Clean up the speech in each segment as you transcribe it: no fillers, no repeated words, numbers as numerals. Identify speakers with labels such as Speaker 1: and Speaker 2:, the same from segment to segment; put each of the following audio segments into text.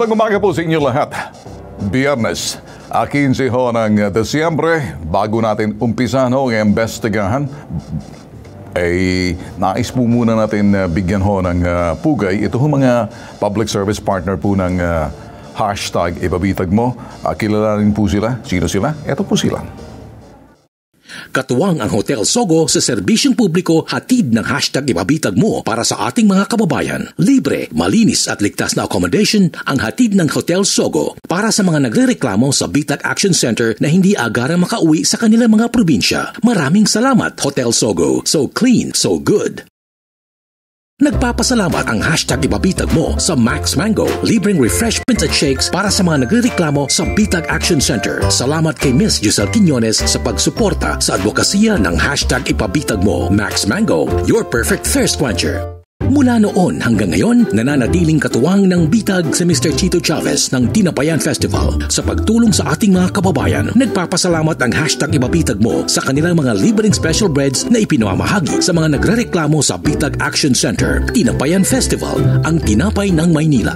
Speaker 1: Magandang umaga po sa inyo lahat. Biyernes, 15 ng Desyembre, bago natin umpisan ang imbestigahan, nais po muna natin bigyan ng pugay. Ito mga public service partner po ng hashtag Ipabitag Mo. Kilalanin po sila. Sino sila? Ito po sila.
Speaker 2: Katuwang ang Hotel Sogo sa serbisyong publiko, hatid ng hashtag Ipabitag Mo para sa ating mga kababayan. Libre, malinis at ligtas na accommodation ang hatid ng Hotel Sogo para sa mga nagrereklamo sa Bitag Action Center na hindi agarang makauwi sa kanilang mga probinsya. Maraming salamat, Hotel Sogo. So clean, so good. Nagpapasalamat ang hashtag Ipabitag Mo sa Max Mango, libreng refreshments at shakes para sa mga nagrereklamo sa Bitag Action Center. Salamat kay Miss Giselle Quiñones sa pagsuporta sa advokasya ng hashtag Ipabitag Mo. Max Mango, your perfect thirst quencher. Mula noon hanggang ngayon, nananatiling katuwang ng Bitag si Mr. Chito Chavez ng Tinapayan Festival sa pagtulong sa ating mga kababayan. Nagpapasalamat ang hashtag Ipabitag Mo sa kanilang mga libreng special breads na ipinamamahagi sa mga nagrereklamo sa Bitag Action Center. Tinapayan Festival, ang tinapay ng Maynila.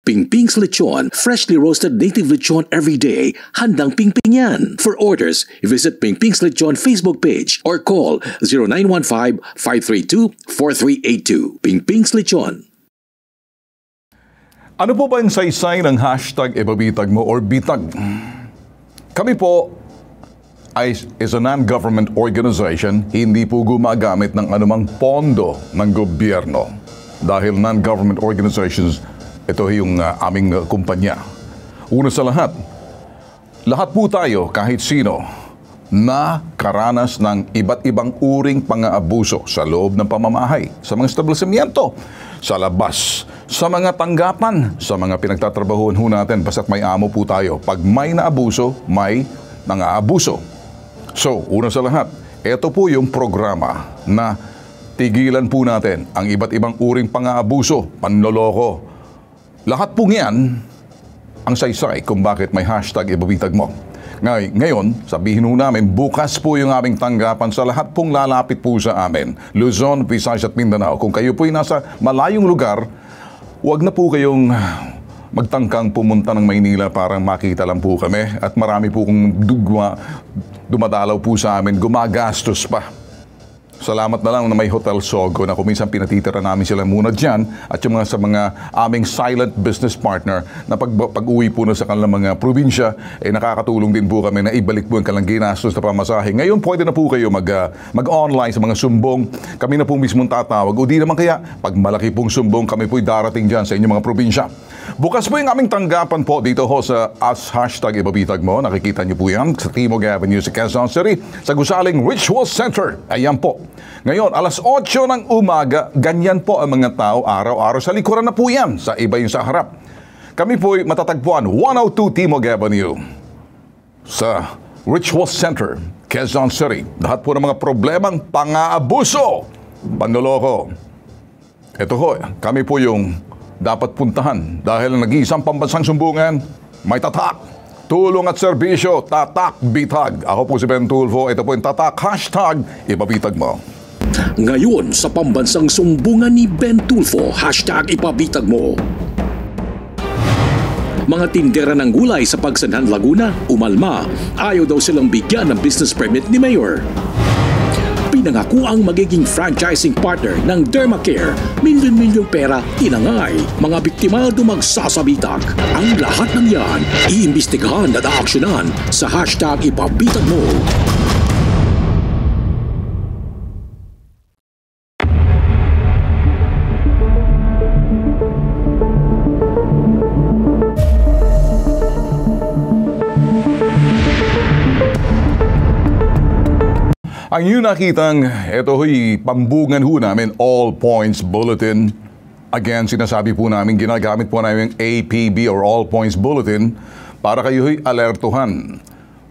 Speaker 2: Pingping's Lechon, freshly roasted native lechon every day. Handang pingping yan. For orders, visit Pingping's Lechon Facebook page or call 0915-532-4382. Pingping's Lechon.
Speaker 1: Ano po ba yung saysay ng hashtag Ipabitag Mo or Bitag? Kami po is a non-government organization, hindi po gumagamit ng anumang pondo ng gobyerno. Dahil non-government organizations, ito yung aming kumpanya. Una sa lahat po tayo, kahit sino, na karanas ng iba't ibang uring pang-aabuso sa loob ng pamamahay, sa mga establishmento, sa labas, sa mga tanggapan, sa mga pinagtatrabahuan ho natin, basta't may amo po tayo. Pag may naabuso, may nang-aabuso. So, una sa lahat, ito po yung programa na tigilan po natin ang iba't ibang uring pang-aabuso, panloloko. Lahat po yan ang saysay kung bakit may hashtag Ipabitag Mo. Ngayon, sabihin po namin, bukas po yung aming tanggapan sa lahat pong lalapit po sa amin. Luzon, Visayas at Mindanao. Kung kayo po ay nasa malayong lugar, huwag na po kayong magtangkang pumunta ng Maynila para makita lang po kami. At marami po kung dumadalaw po sa amin, gumagastos pa. Salamat na lang na may Hotel Sogo na kuminsan pinatitira namin sila muna dyan at yung sa mga aming silent business partner na pag-uwi po na sa kanilang mga probinsya, nakakatulong din po kami na ibalik po ang kanilang ginastos na pamasahe. Ngayon, pwede na po kayo mag-online sa mga sumbong. Kami na po mismong tatawag. O di naman kaya, pag malaki pong sumbong, kami po'y darating dyan sa inyong mga probinsya. Bukas po yung aming tanggapan po dito ho sa hashtag Ipabitag Mo. Nakikita niyo po yan sa Timog Avenue sa Quezon City, sa Gusaling Ritual Center. Ayan po. Ngayon, alas 8 ng umaga, ganyan po ang mga tao araw-araw. Sa likuran na po yan, sa iba yung sa harap. Kami po'y matatagpuan 102 Timog Avenue sa Ritual Center, Quezon City. Lahat po ng mga problemang pang-aabuso, panloloko. Ito ho, kami po yung dapat puntahan dahil nag-iisang pambansang sumbungan, may tatak, tulong at serbisyo, Tatak Bitag. Ako po si Ben Tulfo, ito po yung Tatak, hashtag Ipabitag Mo.
Speaker 2: Ngayon sa pambansang sumbungan ni Ben Tulfo, hashtag Ipabitag Mo. Mga tindera ng gulay sa Pagsanhan, Laguna, umalma. Ayaw daw silang bigyan ng business permit ni Mayor. Pinangako ang magiging franchising partner ng Dermacare. Milyon-milyong pera, tinangay. Mga biktima dumagsasabitak. Ang lahat ng yan, iimbestigahan at aaksyonan sa hashtag Ipabitag Mo.
Speaker 1: Ang yun nakitang, ito ho'y pambungan ho namin, All Points Bulletin. Again, sinasabi po namin, ginagamit po namin yung APB or All Points Bulletin para kayo ho'y alertuhan.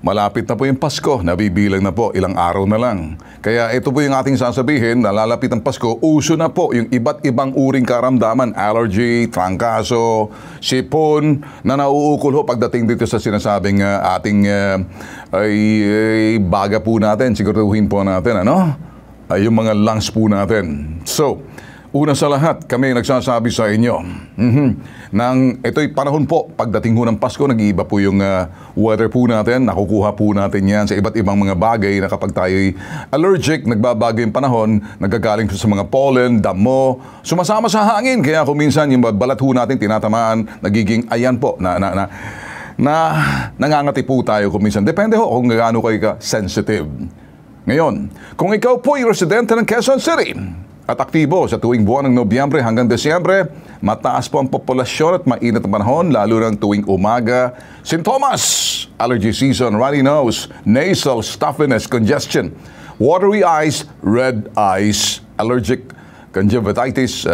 Speaker 1: Malapit na po yung Pasko, nabibilang na po, ilang araw na lang. Kaya ito po yung ating sasabihin, nalalapit ang Pasko, uso na po yung iba't ibang uring karamdaman, allergy, trangkaso, sipon, na nauukol ho pagdating dito sa sinasabing ating baga po natin, siguraduhin po natin, yung mga lungs po natin. So, Una sa lahat, kami nagsasabi sa inyo, nang ito'y panahon po, pagdating ho ng Pasko, nag-iiba po yung weather po natin, nakukuha po natin yan sa iba't ibang mga bagay na kapag tayo'y allergic, nagbabago yung panahon, nagagaling po sa mga pollen, damo, sumasama sa hangin, kaya kung minsan yung balat ho natin tinatamaan, nagiging ayan po, nangangati po tayo kung minsan. Depende ho kung gaano kayo ka-sensitive. Ngayon, kung ikaw po ay residente ng Quezon City, at aktibo sa tuwing buwan ng Nobyembre hanggang Desyembre, mataas po ang populasyon at mainit ang panahon, lalo ng tuwing umaga. Sintomas: allergy season, runny nose, nasal, stuffiness, congestion, watery eyes, red eyes, allergic conjunctivitis,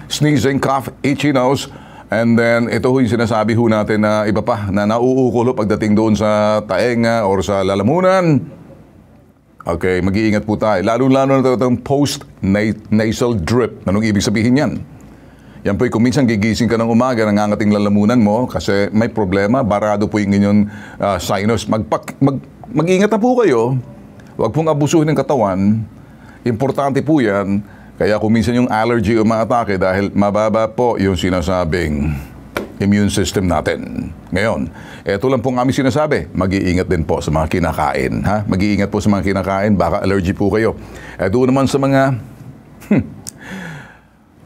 Speaker 1: sneezing, cough, itchy nose, and then ito ho yung sinasabi ho natin na iba pa na nauukulo pagdating doon sa taenga or sa lalamunan. Okay, mag-iingat po tayo. Lalo-lalo na itong post-nasal drip. Anong ibig sabihin yan? Yan po'y kung minsan gigising ka ng umaga, nangangating lalamunan mo kasi may problema, barado po yung inyong sinus. Mag-ingat na po kayo. Huwag pong abusuhin ng katawan. Importante po yan. Kaya kung minsan yung allergy umaatake dahil mababa po yung sinasabing immune system natin. Ngayon, eto lang pong aming sinasabi, mag-iingat din po sa mga kinakain. Ha? Mag-iingat po sa mga kinakain, baka allergy po kayo. Doon naman sa mga,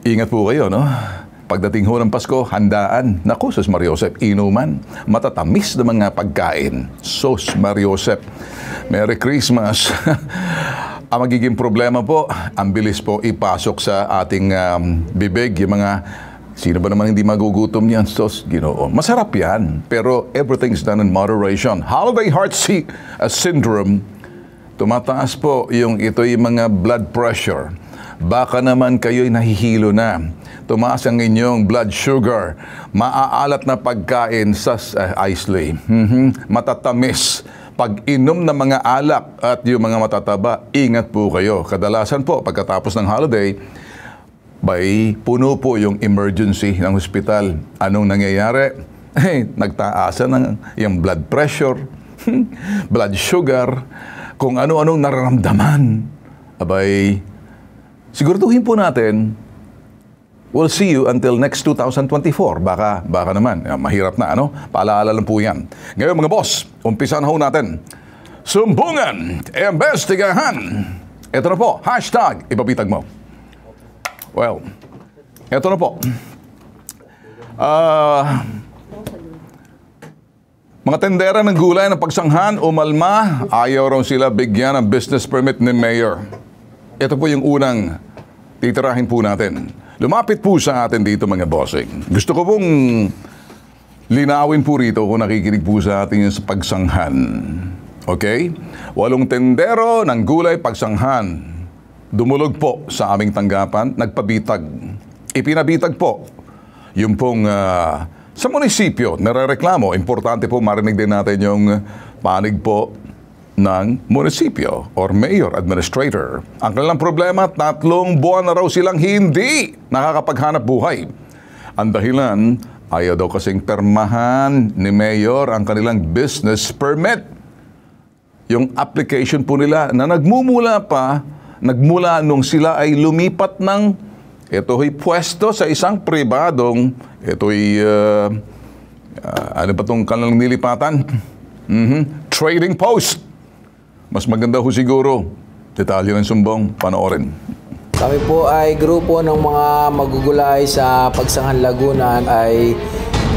Speaker 1: ingat po kayo, no? Pagdating ho ng Pasko, handaan. Naku, Sos Mariosep, inuman. Matatamis na mga pagkain. Sos Mariosep, Merry Christmas. Ang magiging problema po, ang bilis po ipasok sa ating bibig, yung mga sino ba naman hindi magugutom niyan? Sos, Ginoo. Masarap yan, pero everything's done in moderation. Holiday heart syndrome, tumataas po yung mga blood pressure. Baka naman kayo'y nahihilo na. Tumaas ang inyong blood sugar. Maaalat na pagkain sa islay. Matatamis. Pag-inom ng mga alak at yung mga matataba, ingat po kayo. Kadalasan po, pagkatapos ng holiday, puno po yung emergency ng hospital. Anong nangyayari? Nagtaasan ng yung blood pressure, blood sugar, kung ano-anong nararamdaman. Siguraduhin po natin, we'll see you until next 2024. Baka naman, mahirap na, ano? Paalaala lang po yan. Ngayon mga boss, umpisan ho natin. Sumbungan, imbestigahan. Ito na po, hashtag ipabitag mo. Well, eto na po. Mga tendera ng gulay ng pagsanghan, umalma, ayaw raw sila bigyan ng business permit ni Mayor. Ito po yung unang titirahin po natin. Lumapit po sa atin dito mga bossing. Gusto ko pong linawin po rito kung nakikinig po sa atin yung sa pagsanghan. Okay? 8 tendero ng gulay pagsanghan. Dumulog po sa aming tanggapan, nagpabitag. Ipinabitag po yung pong sa munisipyo, narareklamo. Importante po marinig din natin yung panig po ng munisipyo or mayor, administrator. Ang kanilang problema, 3 buwan na raw silang hindi nakakapaghanap buhay. Ang dahilan, ayaw daw kasing permahan ni mayor ang kanilang business permit. Yung application po nila na nagmula nung sila ay lumipat ng ito'y pwesto sa isang pribadong ano ba itong kanilang nilipatan? Trading post. Mas maganda ho siguro. Detalye ng sumbong, panoorin.
Speaker 3: Kami po ay grupo ng mga magugulay sa Pagsanghan Laguna ay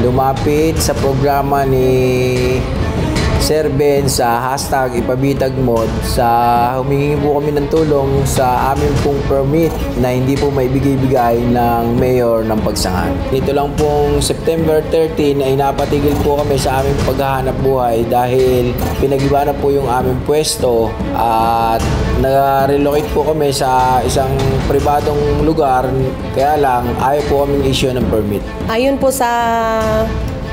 Speaker 3: lumapit sa programa ni Sir Ben sa hashtag ipabitag mo sa humingi po kami ng tulong sa aming pong permit na hindi po maibigay-bigay ng mayor ng Pagsanghan. Dito lang pong September 13 ay napatigil po kami sa aming paghahanap buhay dahil pinag-iba na po yung aming pwesto at na-relocate po kami sa isang pribadong lugar kaya lang ayaw po kaming issue ng permit.
Speaker 4: Ayon po sa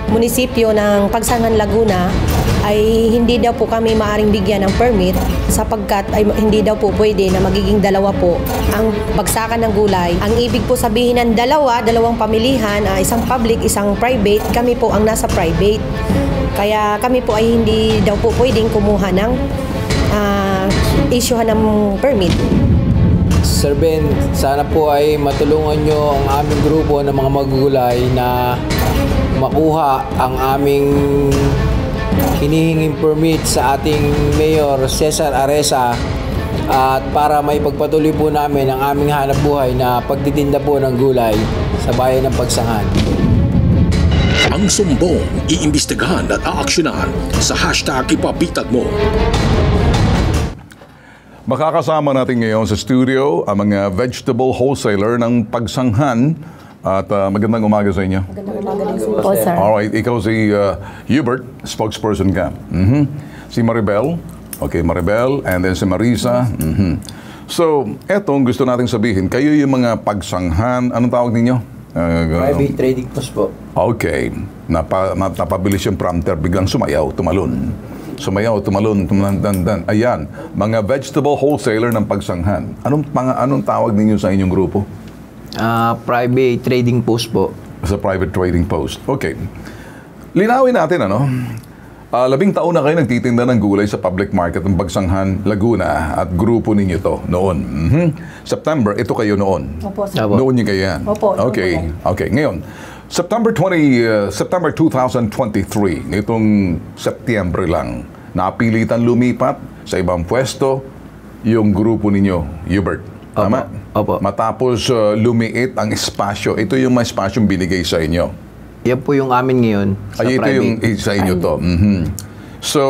Speaker 4: munisipyo ng Pagsanghan Laguna ay hindi daw po kami maaring bigyan ng permit sapagkat ay hindi daw po pwede na magiging dalawa po ang bagsakan ng gulay. Ang ibig po sabihin ng dalawang pamilihan, isang public, isang private, kami po ang nasa private. Kaya kami po ay hindi daw po pwedeng kumuha ng issuehan ng permit.
Speaker 3: Sir Ben, sana po ay matulungan nyo ang aming grupo ng mga magugulay na makuha ang aming hinihinging permit sa ating Mayor Cesar Aresa at para may pagpatuloy po namin ang aming hanap buhay na pagtitinda po ng gulay sa bayan ng Pagsangan.
Speaker 2: Ang sumbong, iimbestigahan at aaksyonahan sa hashtag ipabitag mo.
Speaker 1: Makakasama natin ngayon sa studio ang mga vegetable wholesaler ng Pagsanghan. At magandang umaga sa inyo.
Speaker 4: Po, sir.
Speaker 1: Alright, ikaw si Hubert, spokesperson ka. Si Maribel, okay, Maribel, and then si Marisa. So, etong gusto nating sabihin, kayo yung mga Pagsanghan, anong tawag ninyo?
Speaker 3: Private trading post po.
Speaker 1: Okay, napabilis yung prompter, biglang sumayaw, tumalon. Sumayaw, tumalon. Ayan, mga vegetable wholesaler ng Pagsanghan. Anong tawag ninyo sa inyong grupo?
Speaker 3: Private trading post po.
Speaker 1: Sa private trading post. Okay. Linawin natin, 11 taon na kayo nagtitinda ng gulay sa public market ng Pagsanghan, Laguna, at grupo ninyo to noon. September, ito kayo noon.
Speaker 4: Opo, sir.
Speaker 1: Noon yung kayo yan.
Speaker 4: Opo,
Speaker 1: okay. Okay, ngayon, September 2023, nitong September lang, napilitan lumipat sa ibang pwesto yung grupo ninyo, Hubert. Tama?
Speaker 3: Opo.
Speaker 1: Matapos lumiit ang espasyo, ito yung mga espasyong binigay sa inyo.
Speaker 3: Yan po yung amin ngayon sa
Speaker 1: Ay, ito
Speaker 3: private.
Speaker 1: yung sa inyo to. So,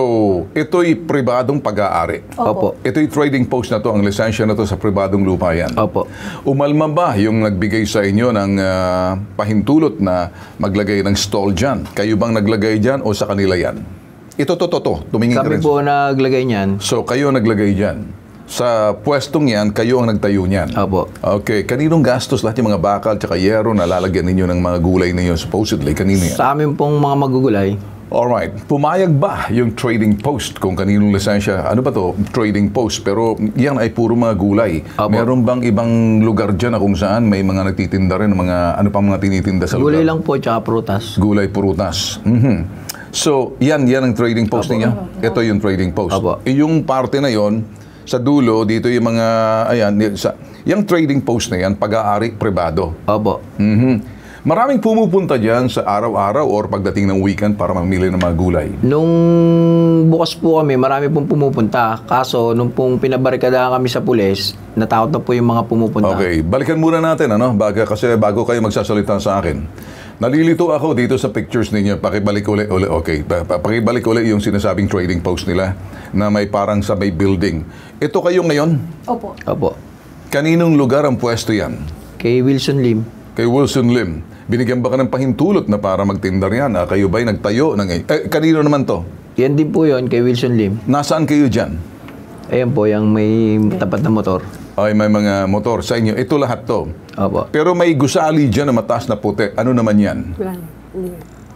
Speaker 1: ito'y pribadong pag-aari.
Speaker 3: Opo.
Speaker 1: Ito'y trading post na to, ang lisensya na to sa pribadong lupa yan.
Speaker 3: Opo.
Speaker 1: Umalma ba yung nagbigay sa inyo ng pahintulot na maglagay ng stall dyan? Kayo bang naglagay dyan o sa kanila yan? Ito, tumingin ka
Speaker 3: Kami
Speaker 1: rin.
Speaker 3: po naglagay niyan.
Speaker 1: So, kayo naglagay dyan. Sa pwestong yan, kayo ang nagtayo niyan.
Speaker 3: Opo.
Speaker 1: Okay. Kaninong gastos lahat yung mga bakal tsaka yero na lalagyan ninyo ng mga gulay ninyo supposedly? Kanino yan?
Speaker 3: Sa amin pong mga magugulay,
Speaker 1: Alright. Pumayag ba yung trading post kung kaninong lisensya? Ano ba to? Trading post. Pero yan ay puro mga gulay.
Speaker 3: Opo.
Speaker 1: Meron bang ibang lugar dyan na kung saan may mga nagtitinda rin, mga, ano pa mga tinitinda sa
Speaker 3: gulay
Speaker 1: lugar?
Speaker 3: lang po tsaka prutas.
Speaker 1: Gulay, purutas. So, yan ang trading post ninyo? Ito yung trading post.
Speaker 3: Opo.
Speaker 1: Yung parte na yon sa dulo, dito yung mga, ayan, yung trading post na yan, pag-aari pribado.
Speaker 3: Opo.
Speaker 1: Maraming pumupunta dyan sa araw-araw or pagdating ng weekend para mamili ng mga gulay.
Speaker 3: Nung bukas po kami, marami pong pumupunta. Kaso, nung pong pinabarikadahan kami sa pulis, natakot na po yung mga pumupunta.
Speaker 1: Okay, balikan muna natin, kasi bago kayo magsasalita sa akin. Nalilito ako dito sa pictures ninyo. Pakibalik uli. Okay, pakibalik uli yung sinasabing trading post nila na may parang sa may building. Ito kayo ngayon?
Speaker 4: Opo.
Speaker 3: Opo.
Speaker 1: Kaninong lugar ang pwesto yan?
Speaker 3: Kay Wilson Lim.
Speaker 1: Kay Wilson Lim. Binigyan ba ka ng pahintulot na para magtindar yan? Kayo ba'y nagtayo? Kanino naman to?
Speaker 3: Yan din po yon kay Wilson Lim.
Speaker 1: Nasaan kayo dyan?
Speaker 3: Ayan po, yung may tapat na motor.
Speaker 1: Ay, may mga motor sa inyo. Ito lahat to.
Speaker 3: Opo.
Speaker 1: Pero may gusali dyan na mataas na puti. Ano naman yan?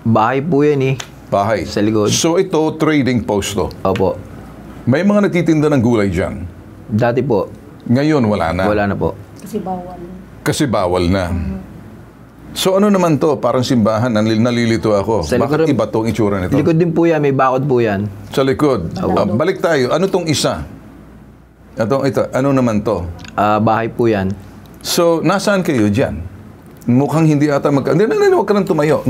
Speaker 3: Bahay po yan eh.
Speaker 1: Bahay.
Speaker 3: Sa likod.
Speaker 1: So ito, trading post to.
Speaker 3: Opo.
Speaker 1: May mga nagtitinda ng gulay dyan.
Speaker 3: Dati po,
Speaker 1: Ngayon, wala na.
Speaker 3: wala na po.
Speaker 1: Kasi bawal na. So ano naman to? Parang simbahan. Nalilito ako.
Speaker 3: Sa likod-
Speaker 1: Bakit iba tong itsura nito?
Speaker 3: Likod din po yan, may bakod po yan.
Speaker 1: Sa likod. Balik tayo. Ano tong isa? Ito, ano naman to?
Speaker 3: Bahay po yan.
Speaker 1: So, nasaan kayo dyan? Mukhang hindi ata Hindi, huwag ka nang tumayo.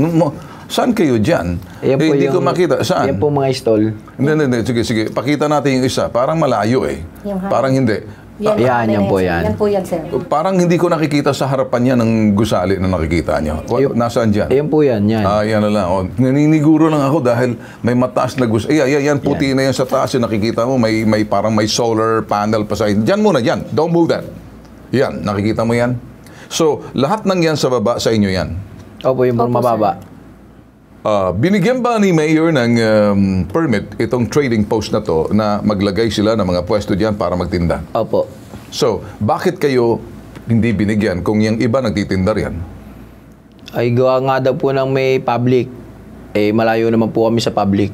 Speaker 1: Saan kayo dyan?
Speaker 3: Ayan po
Speaker 1: Hindi ko makita. Saan?
Speaker 3: Ayan po mga stall.
Speaker 1: Hindi. Sige. Pakita natin yung isa. Parang malayo eh.
Speaker 4: Yung hangin.
Speaker 1: Parang hindi.
Speaker 3: Yan po yan.
Speaker 4: Yan po yan, sir.
Speaker 1: Parang hindi ko nakikita sa harapan niya ng gusali na nakikita niyo. Nasaan dyan?
Speaker 3: Ayan po yan, yan.
Speaker 1: Yan na lang. Naniniguro lang ako dahil may mataas na gusali. Yan, puti na yan sa taas. Yung nakikita mo, may parang may solar panel pa sa inyo. Diyan muna, yan. Don't move that. Yan, nakikita mo yan? So, lahat ng yan sa baba sa inyo yan.
Speaker 3: Opo, yung
Speaker 4: Opo,
Speaker 3: mababa.
Speaker 1: Binigyan ba ni Mayor ng permit itong trading post na to na maglagay sila ng mga pwesto diyan para magtinda?
Speaker 3: Opo.
Speaker 1: So, bakit kayo hindi binigyan kung yung iba nagtitinda yan?
Speaker 3: Ay gawa nga daw po ng may public. Malayo naman po kami sa public.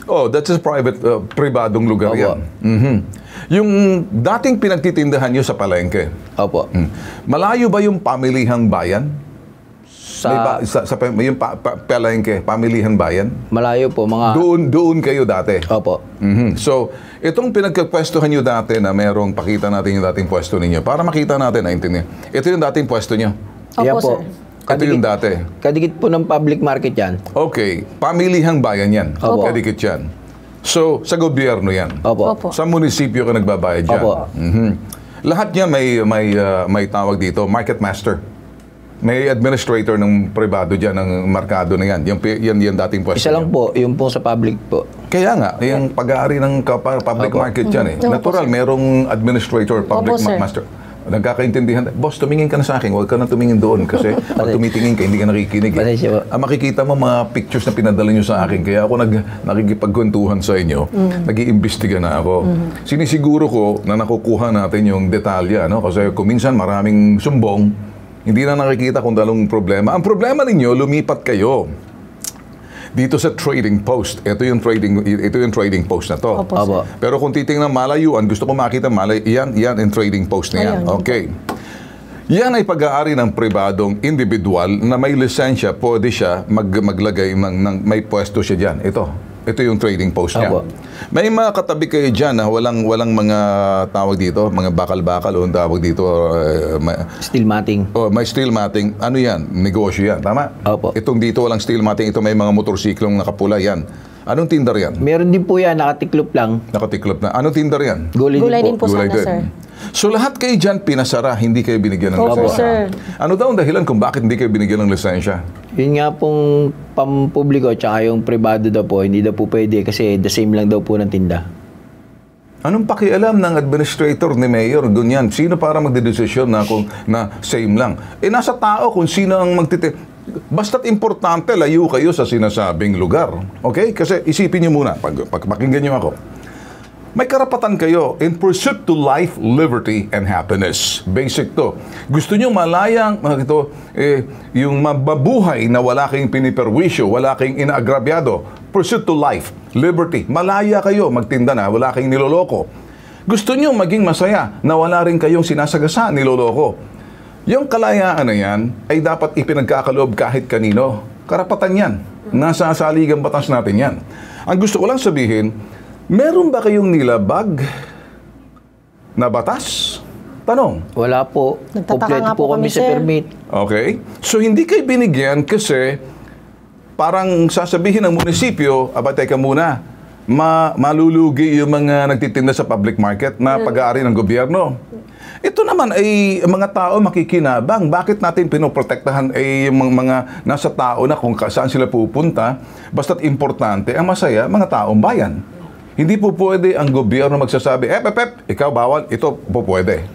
Speaker 1: Oh, that's a private, pribadong lugar
Speaker 3: Opo.
Speaker 1: yan. Yung dating pinagtitindahan nyo sa palengke,
Speaker 3: Opo.
Speaker 1: malayo ba yung pamilihang bayan yung palengke, pamilihan bayan?
Speaker 3: Malayo po, mga...
Speaker 1: Doon kayo dati?
Speaker 3: Opo.
Speaker 1: So, itong pinagkapwestuhan nyo dati na merong pakita natin yung dating pwesto ninyo, para makita natin, naintindihan. Ito yung dating pwesto nyo?
Speaker 3: Yan
Speaker 4: Opo,
Speaker 3: po.
Speaker 4: sir.
Speaker 1: Ito yung dati?
Speaker 3: Kadikit po ng public market yan.
Speaker 1: Okay. Pamilihang bayan yan?
Speaker 3: Opo.
Speaker 1: Kadikit yan? So, sa gobyerno yan?
Speaker 3: Opo.
Speaker 1: Sa munisipyo ka nagbabayad dyan?
Speaker 3: Opo.
Speaker 1: Lahat niya may tawag dito, market master. May administrator ng pribado dyan, ng markado na yan. Yan dating pwesto.
Speaker 3: Isa lang po, yung po sa public po.
Speaker 1: Kaya nga, yung pag-aari ng public market yan eh. Natural, merong administrator, public
Speaker 4: Opo, sir.
Speaker 1: master. Nagkakaintindihan. Boss, tumingin ka na sa akin. Huwag ka na tumingin doon. Kasi pag tumitingin ka, hindi ka nakikinig.
Speaker 3: Pasensya po.
Speaker 1: Makikita mo mga pictures na pinadala nyo sa akin. Kaya ako nakikipagkwentuhan sa inyo. Nag-iimbestiga na ako. Sinisiguro ko na nakukuha natin yung detalya. No? Kasi kung minsan maraming sumbong, hindi na nakikita kung dalong problema. Ang problema ninyo, lumipat kayo dito sa trading post. Ito yung trading post na to.
Speaker 4: Opo, sir.
Speaker 1: Pero kung titingnan malayuan, gusto ko makita yan yung trading post na yan.
Speaker 4: Ayan.
Speaker 1: Okay. Yan ay pag-aari ng pribadong individual na may lisensya, pwede siya maglagay may pwesto siya dyan. Ito yung trading post niya.
Speaker 3: Opo.
Speaker 1: May mga katabi kayo dyan na walang mga tawag dito, mga bakal-bakal o tawag dito.
Speaker 3: Steel matting.
Speaker 1: May steel matting. Ano yan? Negosyo yan. Tama?
Speaker 3: Opo.
Speaker 1: Itong dito walang steel matting. Ito may mga motorsiklong nakapula yan. Anong tindar yan?
Speaker 3: Meron din po yan, nakatiklop lang.
Speaker 1: Nakatiklop na. Anong tindar yan?
Speaker 4: Gulay din po
Speaker 1: Gulay
Speaker 4: sana,
Speaker 1: din.
Speaker 4: sir.
Speaker 1: So lahat kayo dyan pinasara, hindi kayo binigyan ng
Speaker 4: Opo,
Speaker 1: lisensya.
Speaker 4: sir.
Speaker 1: Ano daw ang dahilan kung bakit hindi kayo binigyan ng lisensya?
Speaker 3: Yun nga pong pampubliko tsaka yung privado daw po, hindi daw po pwede kasi the same lang daw po ng tinda.
Speaker 1: Anong pakialam ng administrator ni Mayor? Ganyan. Sino para magdedesisyon na same lang? Nasa tao kung sino ang basta't importante, layo kayo sa sinasabing lugar. Okay? Kasi isipin nyo muna, pakinggan nyo ako. May karapatan kayo in pursuit to life, liberty, and happiness. Basic to. Gusto nyo malayang, yung mababuhay na wala kayong piniperwisyo, wala kayong inaagrabyado. Pursuit to life, liberty. Malaya kayo, magtinda na, wala kayong niloloko. Gusto nyo maging masaya na wala rin kayong sinasagasa, niloloko. Yung kalayaan na yan ay dapat ipinagkakaloob kahit kanino. Karapatan yan. Nasa saligang batas natin yan. Ang gusto ko lang sabihin, meron ba kayong nilabag na batas? Tanong.
Speaker 3: Wala po.
Speaker 4: Nagtataka
Speaker 3: Kompleto
Speaker 4: nga
Speaker 3: po
Speaker 4: po
Speaker 3: kami
Speaker 4: kami,
Speaker 3: sa
Speaker 4: sir.
Speaker 3: permit.
Speaker 1: Okay? So, hindi kayo binigyan kasi parang sasabihin ng munisipyo, teka muna, malulugi yung mga nagtitinda sa public market na pag-aari ng gobyerno. Ito naman ay mga tao makikinabang. Bakit natin pinoprotektahan ay yung mga nasa tao na kung saan sila pupunta, basta't importante ang masaya mga taong bayan. Hindi po pwede ang gobyerno magsasabi, ikaw bawal, ito po pwede.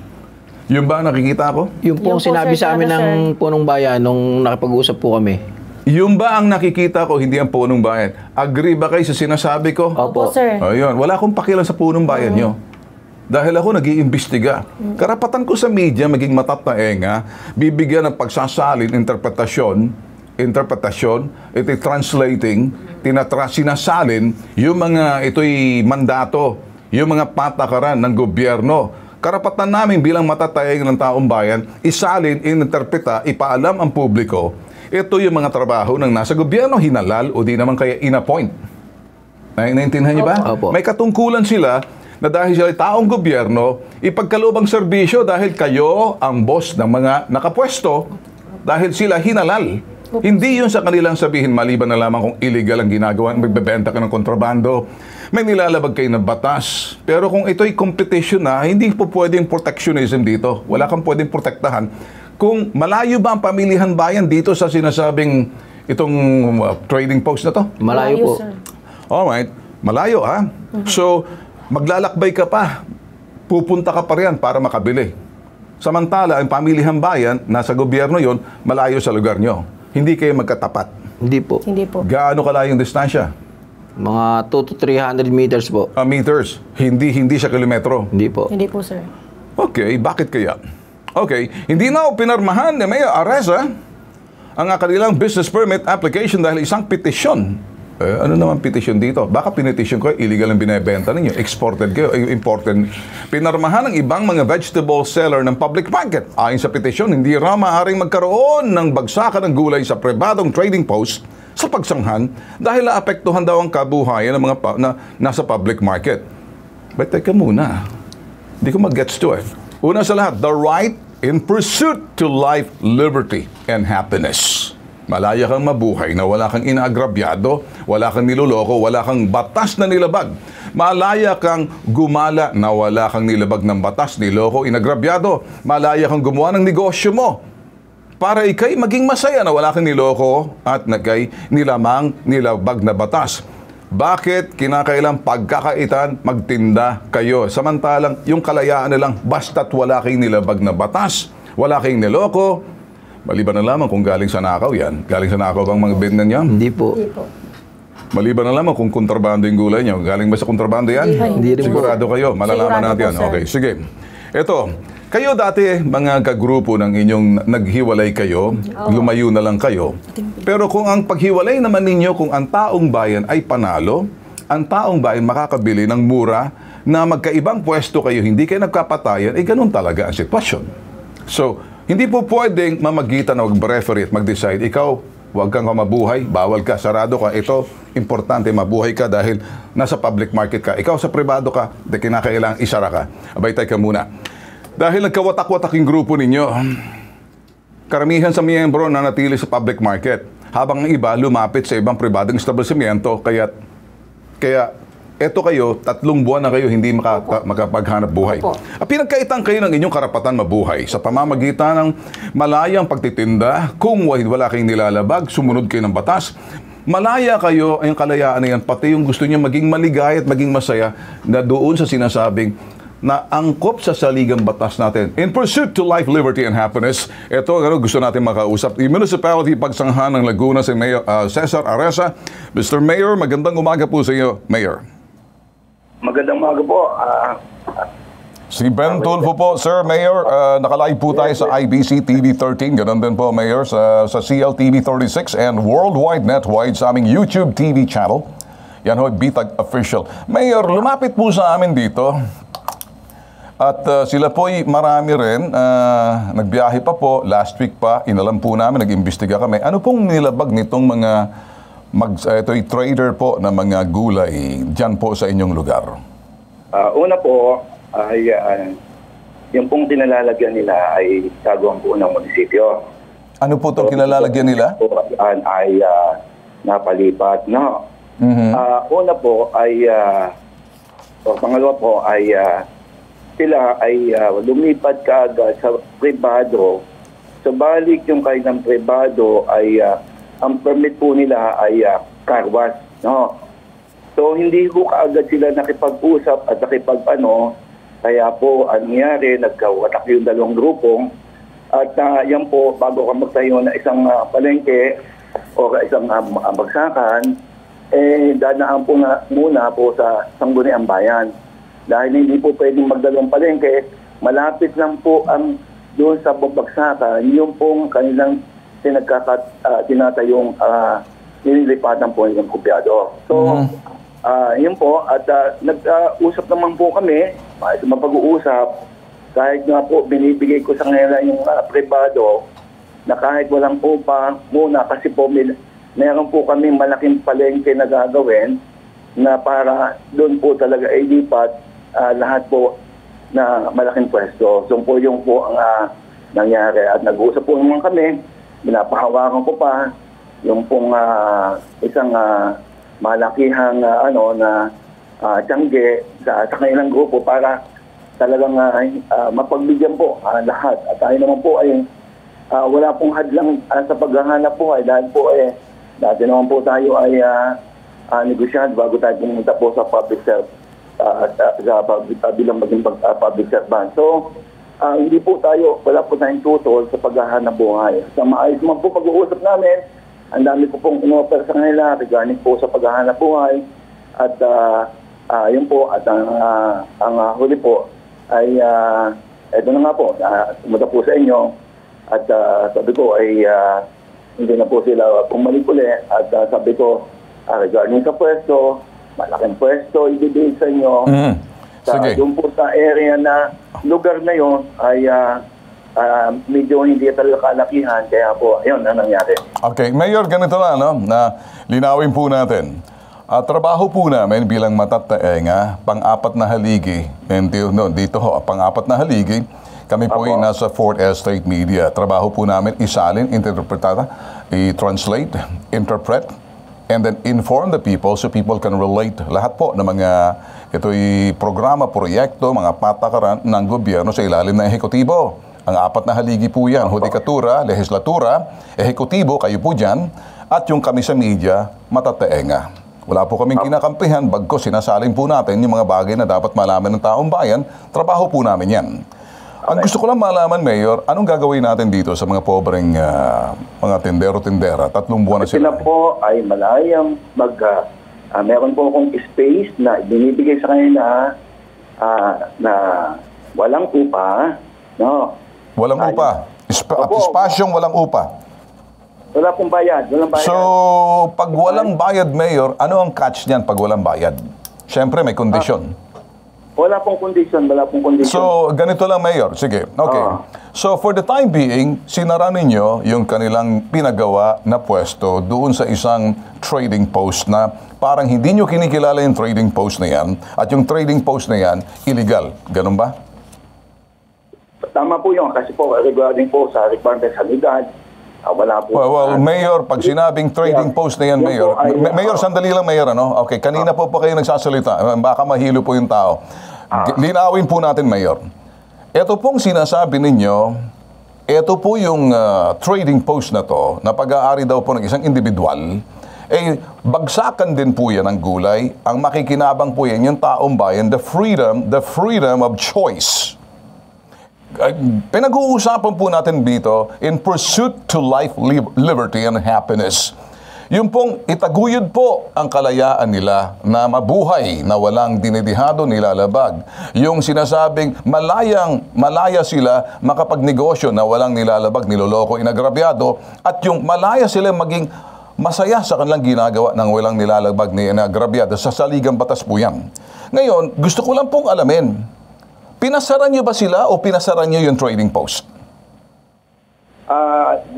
Speaker 1: Yung ba nakikita ko?
Speaker 3: Yung po
Speaker 4: Yung po,
Speaker 3: sinabi
Speaker 4: sir,
Speaker 3: sa amin
Speaker 4: sana,
Speaker 3: ng punong bayan nung nakapag-usap po kami.
Speaker 1: Yung ba ang nakikita ko, hindi ang punong bayan? Agree ba kayo sa sinasabi ko?
Speaker 4: Opo, sir.
Speaker 1: Ayun, wala akong pakialam sa punong bayan nyo. Dahil ako nag-iimbestiga. Karapatan ko sa media maging matataenga, bibigyan ng pagsasalin, interpretasyon, ito'y translating, sinasalin yung mga ito'y mandato, yung mga patakaran ng gobyerno. Karapatan namin bilang matataeng ng taong bayan, isalin, interpreta, ipaalam ang publiko, ito yung mga trabaho ng nasa gobyerno, hinalal o di naman kaya in-appoint. Naintindihan niyo ba?
Speaker 3: Opo.
Speaker 1: May katungkulan sila na dahil sila ay taong gobyerno, ipagkaloob ang serbisyo dahil kayo ang boss ng mga nakapwesto dahil sila hinalal. Hindi yun sa kanilang sabihin, maliban na lamang kung illegal ang ginagawa, magbebenta ka ng kontrabando, may nilalabag kayo ng batas. Pero kung ito'y competition na, hindi po pwedeng protectionism dito. Wala kang pwedeng protektahan. Kung malayo ba ang pamilihan bayan dito sa sinasabing itong trading post na to?
Speaker 3: Malayo po.
Speaker 4: sir.
Speaker 1: Alright, malayo ha. So, maglalakbay ka pa. Pupunta ka pa riyan para makabili. Samantala, ang pamilihang bayan, nasa gobyerno yon, malayo sa lugar nyo. Hindi kayo magkatapat.
Speaker 3: Hindi po.
Speaker 4: Hindi po.
Speaker 1: Gaano kalayong distansya?
Speaker 3: Mga 2 to 300 meters po.
Speaker 1: Meters. Hindi siya kilometro.
Speaker 3: Hindi po.
Speaker 4: Hindi po, sir.
Speaker 1: Okay, bakit kaya? Okay, hindi na pinarmahan ni Mayor Areza ang kanilang business permit application dahil isang petisyon. Ano naman petition dito? Baka pinitisyon ko, illegal ang binebenta ninyo, exported kayo, imported. Pinarmahan ng ibang mga vegetable seller ng public market. Ayon sa petisyon, hindi raw maaaring magkaroon ng bagsakan ng gulay sa pribadong trading post sa pagsanghan dahil naapektuhan daw ang kabuhayan ng mga nasa public market. But teka muna, hindi ko mag-gets to it. Una sa lahat, the right in pursuit to life, liberty, and happiness. Malaya kang mabuhay na wala kang inaagrabyado, wala kang niloloko, wala kang batas na nilabag. Malaya kang gumala na wala kang nilabag ng batas, niloko, inagrabyado. Malaya kang gumawa ng negosyo mo para ikay maging masaya na wala kang niloko at nilamang nilabag na batas. Bakit kinakailang pagkakaitan magtinda kayo? Samantalang yung kalayaan nilang basta't wala kayong nilabag na batas, wala kayong niloko. Maliban na lamang kung galing sa nakaw yan. Galing sa nakaw bang mga benta niya?
Speaker 3: Hindi po.
Speaker 1: Maliban na lamang kung kontrabando yung gulay niyo. Galing ba sa kontrabando yan?
Speaker 3: Hindi rin po.
Speaker 1: Sigurado kayo. Malalaman
Speaker 4: Sigurado
Speaker 1: natin yan.
Speaker 4: po, sir.
Speaker 1: Okay, sige. Ito, kayo dati mga kagrupo ng inyong naghiwalay kayo, lumayo na lang kayo. Pero kung ang paghiwalay naman ninyo, kung ang taong bayan ay panalo, ang taong bayan makakabili ng mura na magkaibang pwesto kayo, hindi kayo nagkapatayan, ganun talaga ang sitwasyon. So, hindi po pwedeng mamagitan na mag-referee at mag-decide, ikaw, huwag kang mabuhay, bawal ka, sarado ka, ito, importante mabuhay ka dahil nasa public market ka. Ikaw sa pribado ka, di kinakailangang isara ka. Abay, ka muna. Dahil nagkawatak-watak yung grupo ninyo, karamihan sa miyembro na natili sa public market, habang ang iba lumapit sa ibang pribadong establishmento, kaya eto kayo, 3 buwan na kayo hindi makapaghanap buhay. At pinagkaitan kayo ng inyong karapatan mabuhay sa pamamagitan ng malayang pagtitinda, kung wala kayong nilalabag, sumunod kayo ng batas, malaya kayo, ang kalayaan na yan, pati yung gusto niyo maging maligaya at maging masaya na doon sa sinasabing na angkop sa saligang batas natin. In pursuit to life, liberty, and happiness, ito gusto natin makausap. The Municipality Pagsanghan ng Laguna, si Mayor Cesar Aresa. Mr. Mayor, magandang umaga po sa iyo, Mayor.
Speaker 5: Magandang umaga po.
Speaker 1: Si Ben Tulfo po, Sir Mayor, nakalive po tayo sa IBC TV 13, ganun din po, Mayor, sa CLTV 36 and worldwide netwide sa aming YouTube TV channel. Yan ho, Bitag Official. Mayor, lumapit po sa amin dito at sila po'y marami rin, nagbiyahe pa po, last week pa, inalam po namin, nag-imbestiga kami. Ano pong nilabag nitong mga ito'y trader po na mga gulay dyan po sa inyong lugar?
Speaker 5: Una po, ay yung pong tinalalagyan nila ay kagawang po ng munisipyo.
Speaker 1: Ano po itong kinalalagyan nila?
Speaker 5: Ay napalipat. No? Una po ay, pangalawa po ay sila ay lumipat kaagad sa pribado. Sabalik yung kanilang pribado ay ang permit po nila ay car wash, no? So, hindi po kaagad sila nakipag-usap at kaya po, ang nangyari, nagkawatak yung 2 grupong at yan po, bago ka magtayo na isang palengke o isang bagsakan, dadaan po muna po sa Sangguniang Bayan. Dahil hindi po pwedeng magdalawang palengke, malapit lang po ang doon sa bagsakan, yung pong kanilang tinatayong nililipatan po yung kumpyado. So, yun po, at nag-usap naman po kami, mapag-uusap, kahit nga po binibigay ko sa kanila yung pribado, na kahit walang upa muna, kasi po meron po kami malaking palengke na gagawin, na para doon po talaga ay lipat lahat po na malaking pwesto. So po yung po ang nangyari. At nag-uusap po naman kami, binapahawakan ko pa yung pong isang malakihang tiyangge sa kanilang grupo para talagang mapagbigyan po lahat. At tayo naman po ay wala pong hadlang sa paghahanap po dahil po dati naman po tayo ay negosyante bago tayo pumunta po sa public service bilang maging public servant. So, hindi po tayo, wala po tayong tutol sa paghahanap buhay. Sa maayos man po pag-uusap namin, ang dami po pong in-offer sa kanila regarding po sa paghahanap buhay. At yun po, at ang huli po ay, eto na nga po, sumunta po sa inyo. At sabi ko ay, hindi na po sila pumalik uli. At sabi ko, regarding sa pwesto, malaking pwesto ibibigay sa inyo.
Speaker 1: Sige.
Speaker 5: Doon po sa area na lugar na yon ay medyo hindi talaga kalakihan. Kaya po, ayun ang nangyari.
Speaker 1: Okay, Mayor, ganito na, no? Na linawin po natin. Trabaho po namin bilang matataenga, pang-apat na haligi. Dito ho, pang-apat na haligi. Kami po ay nasa 4th Estate Media. Trabaho po namin isalin, interpretada, i-translate, interpret, and then inform the people so people can relate. Lahat po ng mga ito'y programa, proyekto, mga patakaran ng gobyerno sa ilalim ng ehekutibo. Ang apat na haligi po yan, Hudikatura, Legislatura, Ehekutibo, kayo po dyan, at yung kami sa media, matataenga. Wala po kaming kinakampihan, bagko sinasalin po natin yung mga bagay na dapat malaman ng taong bayan, trabaho po namin yan. Ang gusto ko lang malaman, Mayor, anong gagawin natin dito sa mga pobreng mga tindero-tindera? 3 buwan na sila.
Speaker 5: Sila po ay malayang meron po akong space na binibigay sa kanila na walang upa. No?
Speaker 1: Walang upa? At espasyong walang upa?
Speaker 5: Wala pong bayad.
Speaker 1: So, pag walang bayad, Mayor, ano ang catch niyan pag walang bayad? Siyempre, may kondisyon.
Speaker 5: Wala pong kondisyon.
Speaker 1: So, ganito lang, Mayor. Sige, okay. So, for the time being, sinara ninyo yung kanilang pinagawa na pwesto doon sa isang trading post na parang hindi nyo kinikilala yung trading post na yan at yung trading post na yan, illegal. Ganun ba?
Speaker 5: Tama po yun. Kasi po, regarding po sa requirements sa legal, wala po.
Speaker 1: Well, Mayor, pag sinabing trading post na yan, Mayor, Mayor, sandali lang, Mayor, ano? Okay, kanina po kayo nagsasalita. Baka mahilo po yung tao. Linawin po natin, Mayor. Ito pong sinasabi ninyo, ito po yung trading post na to, na pag-aari daw po ng isang individual, bagsakan din po yan ng gulay. Ang makikinabang po yan, yung taong bayan, the freedom of choice. Pinag-uusapan po natin dito in pursuit to life, liberty, and happiness. Yung pong itaguyod po ang kalayaan nila na mabuhay na walang dinidihado, nilalabag. Yung sinasabing malaya sila makapagnegosyo na walang nilalabag, niloloko, inagrabyado. At yung malaya sila maging masaya sa kanilang ginagawa ng walang nilalabag, ni inagrabyado. Sa saligang batas po yan. Ngayon, gusto ko lang pong alamin, pinasara nyo ba sila o pinasara nyo yung trading post?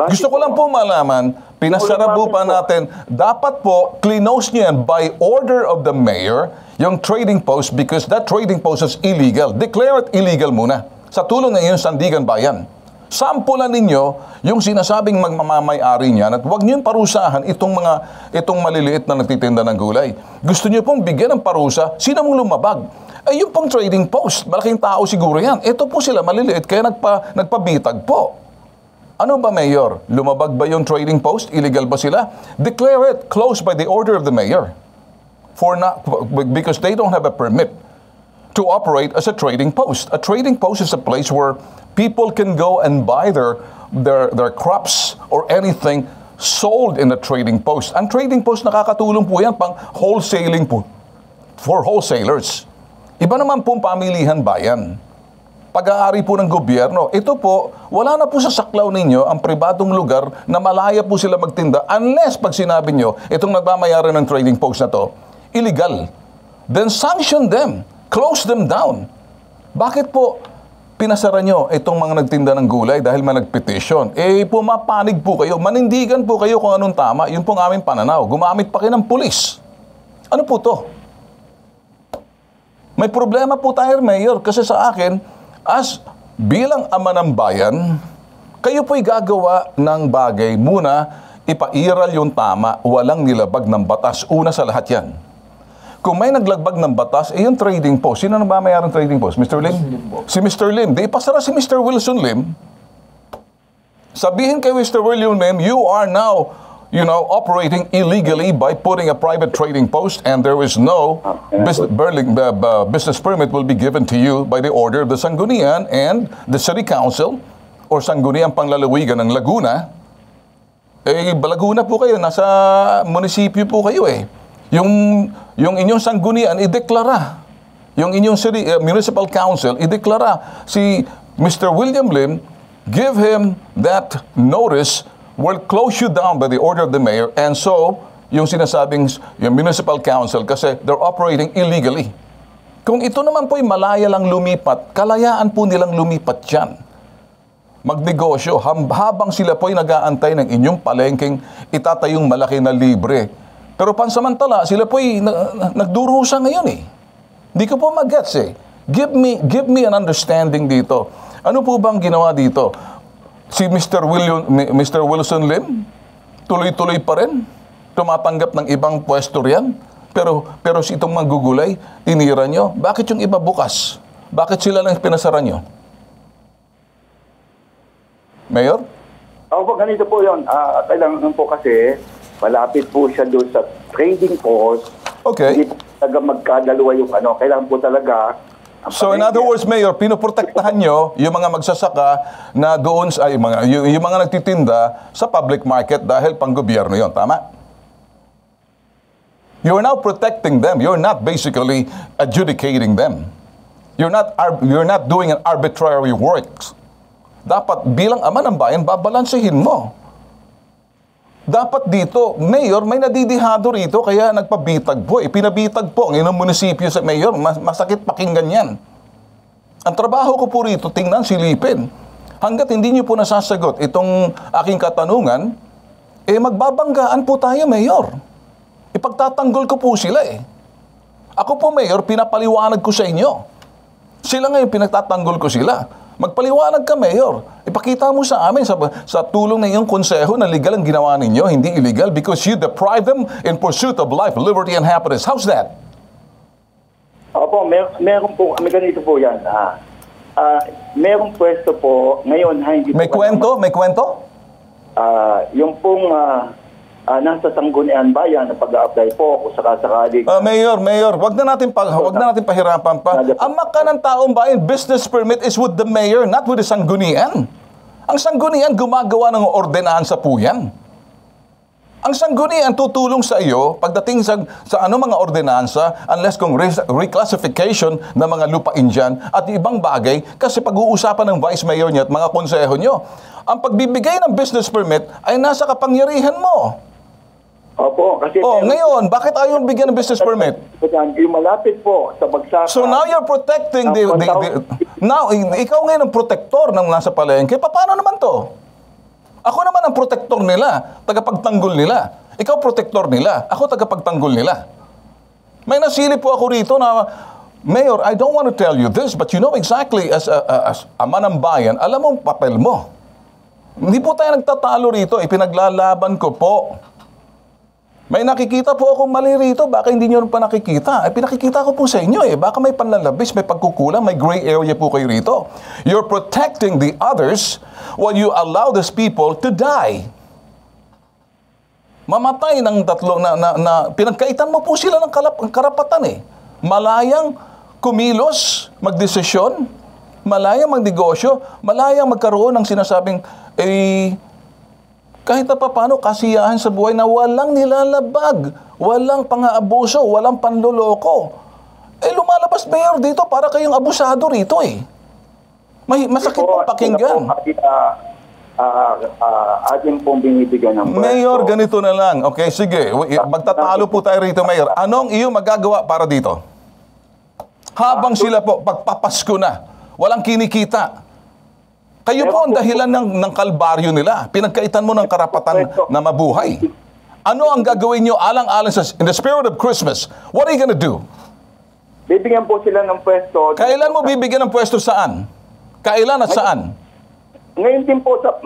Speaker 1: Gusto ko lang po malaman, pinasara po pa natin, dapat po, clinose nyo yan by order of the mayor, yung trading post, because that trading post is illegal. Declare it illegal muna. Sa tulong ng iyong Sandigan Bayan. Sampulan ninyo yung sinasabing magmamay-ari niyan at huwag niyo parusahan itong maliliit na nagtitinda ng gulay. Gusto niyo pong bigyan ng parusa, sino mong lumabag? Ay, yung pang trading post, malaking tao siguro yan. Ito po sila maliliit, kaya nagpabitag po. Ano ba, Mayor? Lumabag ba yung trading post? Illegal ba sila? Declare it closed by the order of the mayor. Because they don't have a permit to operate as a trading post. A trading post is a place where people can go and buy their crops or anything sold in a trading post. Ang trading post, nakakatulong po yan pang wholesaling po for wholesalers. Iba naman pong pamilihan bayan. Pag-aari po ng gobyerno, ito po, wala na po sa saklaw ninyo ang pribadong lugar na malaya po sila magtinda unless pag sinabi nyo, itong nagmamayari ng trading post na to, illegal. Then sanction them. Close them down. Bakit po pinasara nyo itong mga nagtinda ng gulay dahil may nagpetition? Pumapanig po kayo, manindigan po kayo kung anong tama. Yun pong aming pananaw. Gumamit pa kayo ng pulis. Ano po to? May problema po tayo, Mayor, kasi sa akin, as bilang ama ng bayan, kayo po'y gagawa ng bagay muna, ipairal yung tama, walang nilabag ng batas. Una sa lahat yan. Kung may naglagbag ng batas, yung trading post. Sino nang ba mayroong trading post? Mr. Lim? Si Mr. Lim. Di pasara si Mr. Wilson Lim. Sabihin kay Mr. William Lim, you are now, operating illegally by putting a private trading post and there is no business permit will be given to you by the order of the Sangguniang and the City Council or Sangguniang Panglalawigan ng Laguna. Laguna po kayo, nasa munisipyo po kayo Yung inyong sanggunian, ideklara. Yung inyong city, municipal council, ideklara. Si Mr. William Lim, give him that notice, will close you down by the order of the mayor, and so yung sinasabing yung municipal council kasi they're operating illegally. Kung ito naman po'y malaya lang lumipat, kalayaan po nilang lumipat yan. Magnegosyo, habang sila po'y nag-aantay ng inyong palengking itatayong malaki na libre. Pero pansamantala, sila po'y nagdurusa ngayon eh. Hindi ko po mag-gets eh. Give me an understanding dito. Ano po bang ginawa dito? Si Mr. Wilson Lim, tuloy-tuloy pa rin. Tumatanggap ng ibang pwesto riyan. Pero si itong manggugulay, tinira nyo. Bakit yung iba bukas? Bakit sila lang pinasara nyo? Mayor?
Speaker 5: Po, ganito po yun. Kailangan po kasi malapit po siya doon sa trading post.
Speaker 1: Okay.
Speaker 5: Hindi po talaga magkadalawa yung Kailangan po talaga.
Speaker 1: So in other words, Mayor, pinoprotektahan nyo yung mga magsasaka na doon sa yung mga nagtitinda sa public market dahil pang-gobyerno yon, tama? You're now protecting them. You're not basically adjudicating them. You're not doing an arbitrary works. Dapat bilang ama ng bayan, babalansehin mo. Dapat dito, Mayor, may nadidihado rito kaya nagpabitag po. Pinabitag po ang inyong munisipyo sa Mayor. Masakit pakinggan yan. Ang trabaho ko po rito, tingnan, silipin. Hanggat hindi niyo po nasasagot itong aking katanungan, magbabanggaan po tayo, Mayor. Ipagtatanggol ko po sila eh. Ako po, Mayor, pinapaliwanag ko sa inyo. Sila ngayon, pinagtatanggol ko sila. Magpaliwanag ka, Mayor. Ipakita mo sa amin sa tulong ng iyong konseho na legal ang ginawa ninyo, hindi illegal because you deprive them in pursuit of life, liberty, and happiness. How's that?
Speaker 5: Opo, meron po, may ganito po yan. Merong pwesto po, ngayon, hindi
Speaker 1: May
Speaker 5: po
Speaker 1: kwento? May kwento?
Speaker 5: yung pong nasa Sangguniang Bayan na pag-a-apply po kung sakasakali.
Speaker 1: Mayor, wag na natin pahirapan pa. Ang maka ng taong bayan, business permit is with the mayor, not with the Sanggunian. Ang Sanggunian gumagawa ng ordenansa po yan. Ang Sanggunian tutulong sa iyo pagdating sa mga ordinansa unless kung reclassification ng mga lupain dyan at ibang bagay kasi pag-uusapan ng vice mayor niya at mga konseho nyo. Ang pagbibigay ng business permit ay nasa kapangyarihan mo.
Speaker 5: Opo, kasi
Speaker 1: ngayon, bakit ayaw bigyan ng business permit?
Speaker 5: Yung malapit po sa bagsaka.
Speaker 1: So now you're protecting now, ikaw ngayon ang protector ng nasa palengke. Paano naman to? Ako naman ang protector nila, tagapagtanggol nila. Ikaw protector nila, ako tagapagtanggol nila. May nasili po ako rito na, Mayor, I don't want to tell you this, but you know exactly as a manambayan, alam mo ang papel mo. Hindi po tayo nagtatalo rito, ipinaglalaban ko po. May nakikita po akong mali rito, baka hindi nyo pa nakikita. Pinakikita ko po sa inyo baka may panlalabis, may pagkukulang, may gray area po kayo rito. You're protecting the others while you allow these people to die. Mamatay ng tatlo na pinagkaitan mo po sila ng karapatan Malayang kumilos, magdesisyon, malayang magnegosyo, malayang magkaroon ng sinasabing, kahit na paano kasiyahan sa buhay na walang nilalabag, walang pang-aabuso, walang panloloko. Lumalabas, Mayor, dito para kayong abusado rito Masakit pong pakinggan.
Speaker 5: Atin pong binibigyan ng
Speaker 1: Mayor, ganito na lang. Okay, sige. Magtatalo po tayo rito, Mayor. Anong iyong magagawa para dito? Habang sila po, pagpapasko na, walang kinikita. Kayo po ang dahilan ng kalbaryo nila. Pinagkaitan mo ng karapatan na mabuhay. Ano ang gagawin nyo alang-alang in the spirit of Christmas? What are you gonna do?
Speaker 5: Bibigyan po sila ng pwesto.
Speaker 1: Kailan mo bibigyan ng pwesto saan? Kailan at saan?
Speaker 5: Ngayon din po sa...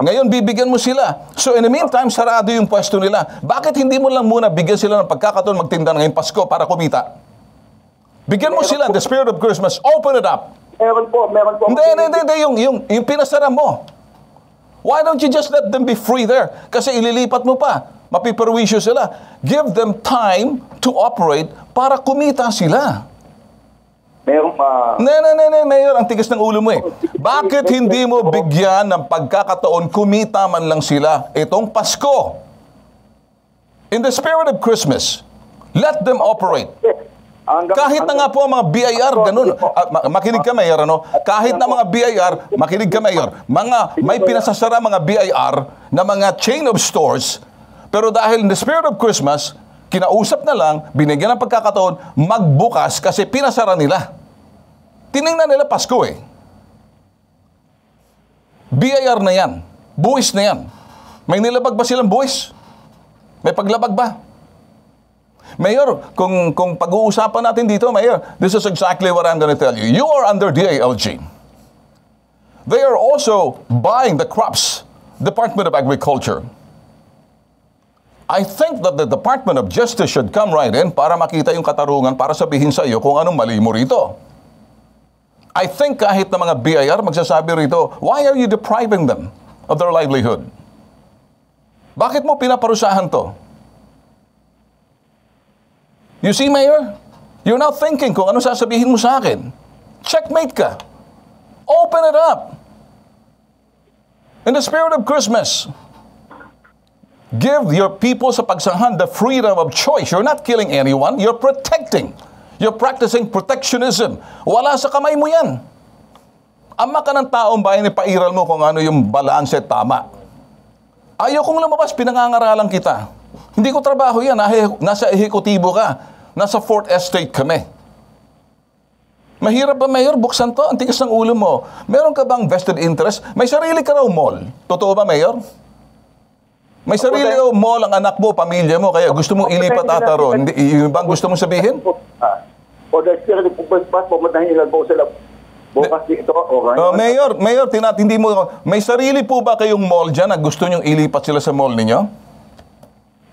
Speaker 1: Ngayon bibigyan mo sila. So in the meantime, sarado yung pwesto nila. Bakit hindi mo lang muna bigyan sila ng pagkakataon magtinda ngayong Pasko para kumita? Bigyan mo sila in the spirit of Christmas. Open it up.
Speaker 5: Meron po.
Speaker 1: Hindi, yung pinasara mo. Why don't you just let them be free there? Kasi ililipat mo pa. Mapiperwisyo sila. Give them time to operate para kumita sila.
Speaker 5: Meron pa.
Speaker 1: Mayor, ang tigas ng ulo mo Bakit hindi mo bigyan ng pagkakataon kumita man lang sila itong Pasko? In the spirit of Christmas, let them operate. Kahit na nga po ang mga BIR, ganun. Makinig ka, Mayor, Kahit na mga BIR, makinig ka, Mayor. May pinasasara mga BIR na mga chain of stores, Pero dahil in the spirit of Christmas, kinausap na lang, binigyan ng pagkakataon, magbukas kasi pinasara nila. Tiningnan nila Pasko eh. BIR na yan. Buwis na yan. May nilabag ba silang buwis? May paglabag ba? Mayor, kung pag-uusapan natin dito, Mayor, this is exactly what I'm going to tell you. You are under DILG. They are also buying the crops, Department of Agriculture. I think that the Department of Justice should come right in para makita yung katarungan para sabihin sa iyo kung anong mali mo rito. I think kahit na mga BIR magsasabi rito, why are you depriving them of their livelihood? Bakit mo pinaparusahan to? You see, Mayor, you're now thinking kung ano sasabihin mo sa akin. Checkmate ka. Open it up. In the spirit of Christmas, give your people sa pagsanghan the freedom of choice. You're not killing anyone. You're protecting. You're practicing protectionism. Wala sa kamay mo yan. Ama ka ng taong bayan, ipairal mo kung ano yung balanse tama. Ayaw kong lumabas, pinangangaralan kita. Hindi ko trabaho yan. Nasa ehekutibo ka. Nasa 4th Estate kami. Mahirap ba, Mayor? Buksan to. Ang tigas ng ulo mo. Meron ka bang vested interest? May sarili ka raw mall. Totoo ba, Mayor? May sarili raw mall ang anak mo, pamilya mo, kaya gusto mong ilipat ata ron. Yung bang gusto mong sabihin?
Speaker 5: O dahil sila nagpupuntas, pumuntahin nila po sila bukas dito.
Speaker 1: Mayor, hindi mo, may sarili po ba kayong mall dyan na gusto nyong ilipat sila sa mall ninyo?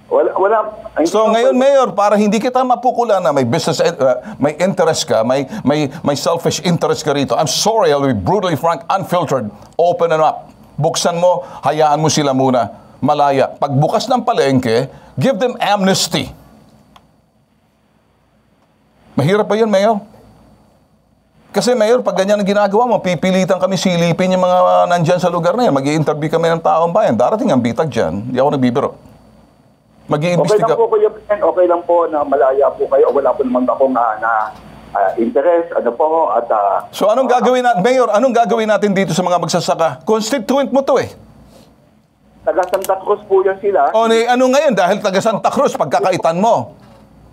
Speaker 5: Wala.
Speaker 1: So ngayon, Mayor, para hindi kita mapukulan na may business, may interest ka, may selfish interest ka rito, I'm sorry, I'll be brutally frank, unfiltered, open it up. Buksan mo, hayaan mo sila muna. Malaya. Pagbukas ng palengke, give them amnesty. Mahirap pa yun, Mayor? Kasi, Mayor, pag ganyan ang ginagawa mo, pipilitan kami silipin yung mga nandyan sa lugar na yan. Mag-i-interview kami ng taong bayan. Darating ang bitag dyan. Hindi ako nagbibiro. Mag-i-imbestiga.
Speaker 5: Okay lang po na malaya po kayo. Wala po naman ako na interest,
Speaker 1: So, anong gagawin natin, Mayor? Anong gagawin natin dito sa mga magsasaka? Constituent mo to eh.
Speaker 5: Taga Santa Cruz po yan sila.
Speaker 1: O, ano ngayon? Dahil taga Santa Cruz, pagkakaitan mo.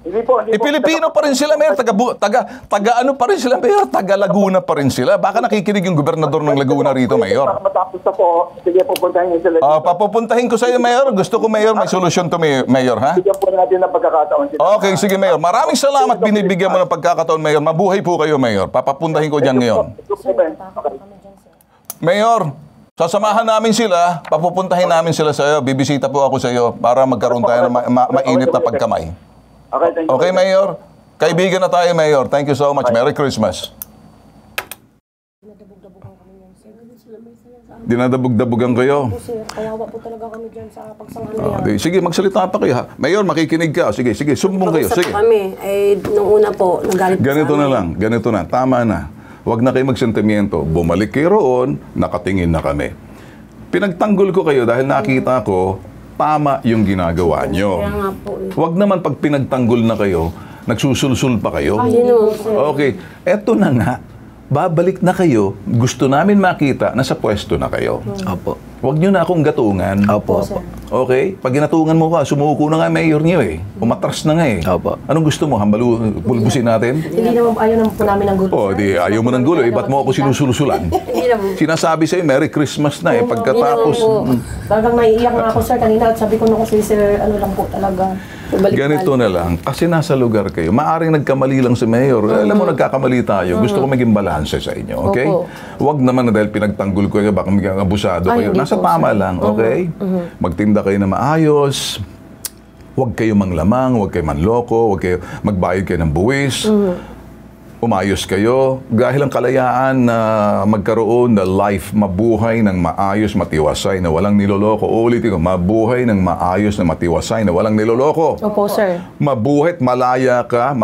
Speaker 5: Hindi po.
Speaker 1: Pilipino pa rin sila, Mayor. Taga ano pa rin sila, Mayor? Taga Laguna pa rin sila. Baka nakikinig yung gobernador ng Laguna rito, Mayor.
Speaker 5: Matapos na po, sige, pupuntahin nyo sila.
Speaker 1: Papupuntahin ko sa iyo, Mayor. Gusto ko, Mayor, may solusyon to, Mayor, ha?
Speaker 5: Bigyan po natin ng pagkakataon sila.
Speaker 1: Okay, sige, Mayor. Maraming salamat binibigyan mo ng pagkakataon, Mayor. Mabuhay po kayo, Mayor. Papapuntahin ko dyan ngayon. Mayor, sasamahan namin sila, papupuntahin namin sila sa iyo, bibisita po ako sa iyo para magkaroon tayo ng mainit na pagkamay. Okay, Mayor? Kaibigan na tayo, Mayor. Thank you so much. Merry Christmas. Dinadabog-dabugan kayo.
Speaker 4: Sir, kawawa po talaga kami dyan sa pagsanghan niya.
Speaker 1: Sige, magsalita pa kayo, ha? Mayor, makikinig ka. Sige, sumbong kayo. Sige.
Speaker 6: Kami, nung una po, nagalit
Speaker 1: Ganito na lang. Ganito na. Tama na. Huwag na kayo magsentimiento. Bumalik kayo roon, nakatingin na kami. Pinagtanggol ko kayo dahil nakita ko tama yung ginagawa nyo.
Speaker 6: Kaya nga po.
Speaker 1: Huwag naman pag pinagtanggol na kayo, nagsusulsul pa kayo.
Speaker 6: Hindi naman po.
Speaker 1: Okay, eto na nga. Babalik na kayo. Gusto namin makita na sa pwesto na kayo.
Speaker 3: Opo.
Speaker 1: Huwag nyo na akong gatungan.
Speaker 3: Opo.
Speaker 1: Okay? Pag ginatungan mo ka, sumuko na nga mayor niyo eh. Umatras na nga eh.
Speaker 3: Opo.
Speaker 1: Anong gusto mo? Bulbusin natin?
Speaker 4: Hindi naman, ayaw naman po namin ng gulo.
Speaker 1: Di ayaw mo ng gulo eh. Ba't mo ako sinusulusulan?
Speaker 6: Hindi naman.
Speaker 1: Sinasabi sa'yo, Merry Christmas na eh. Pagkatapos...
Speaker 4: Talagang naiiyak nga ako, sir. Kanina at sabi ko na kasi, sir, ano lang po talaga.
Speaker 1: Ganito na lang. Kasi nasa lugar kayo. Maaring nagkamali lang si Mayor. Alam mo, nagkakamali tayo. Gusto ko maging balanse sa inyo. Okay? Huwag naman na dahil pinagtanggol ko kayo, baka maging abusado kayo. Nasa tama lang. Okay? Magtinda kayo na maayos. Huwag kayo manglamang. Huwag kayo manloko. Huwag kayo magbayad kayo ng buwis. Umayos kayo. Dahil ang kalayaan na magkaroon na life, mabuhay ng maayos, matiwasay, na walang niloloko. Ulitin ko, mabuhay ng maayos na matiwasay, na walang niloloko.
Speaker 4: Opo, sir.
Speaker 1: Mabuhay, malaya ka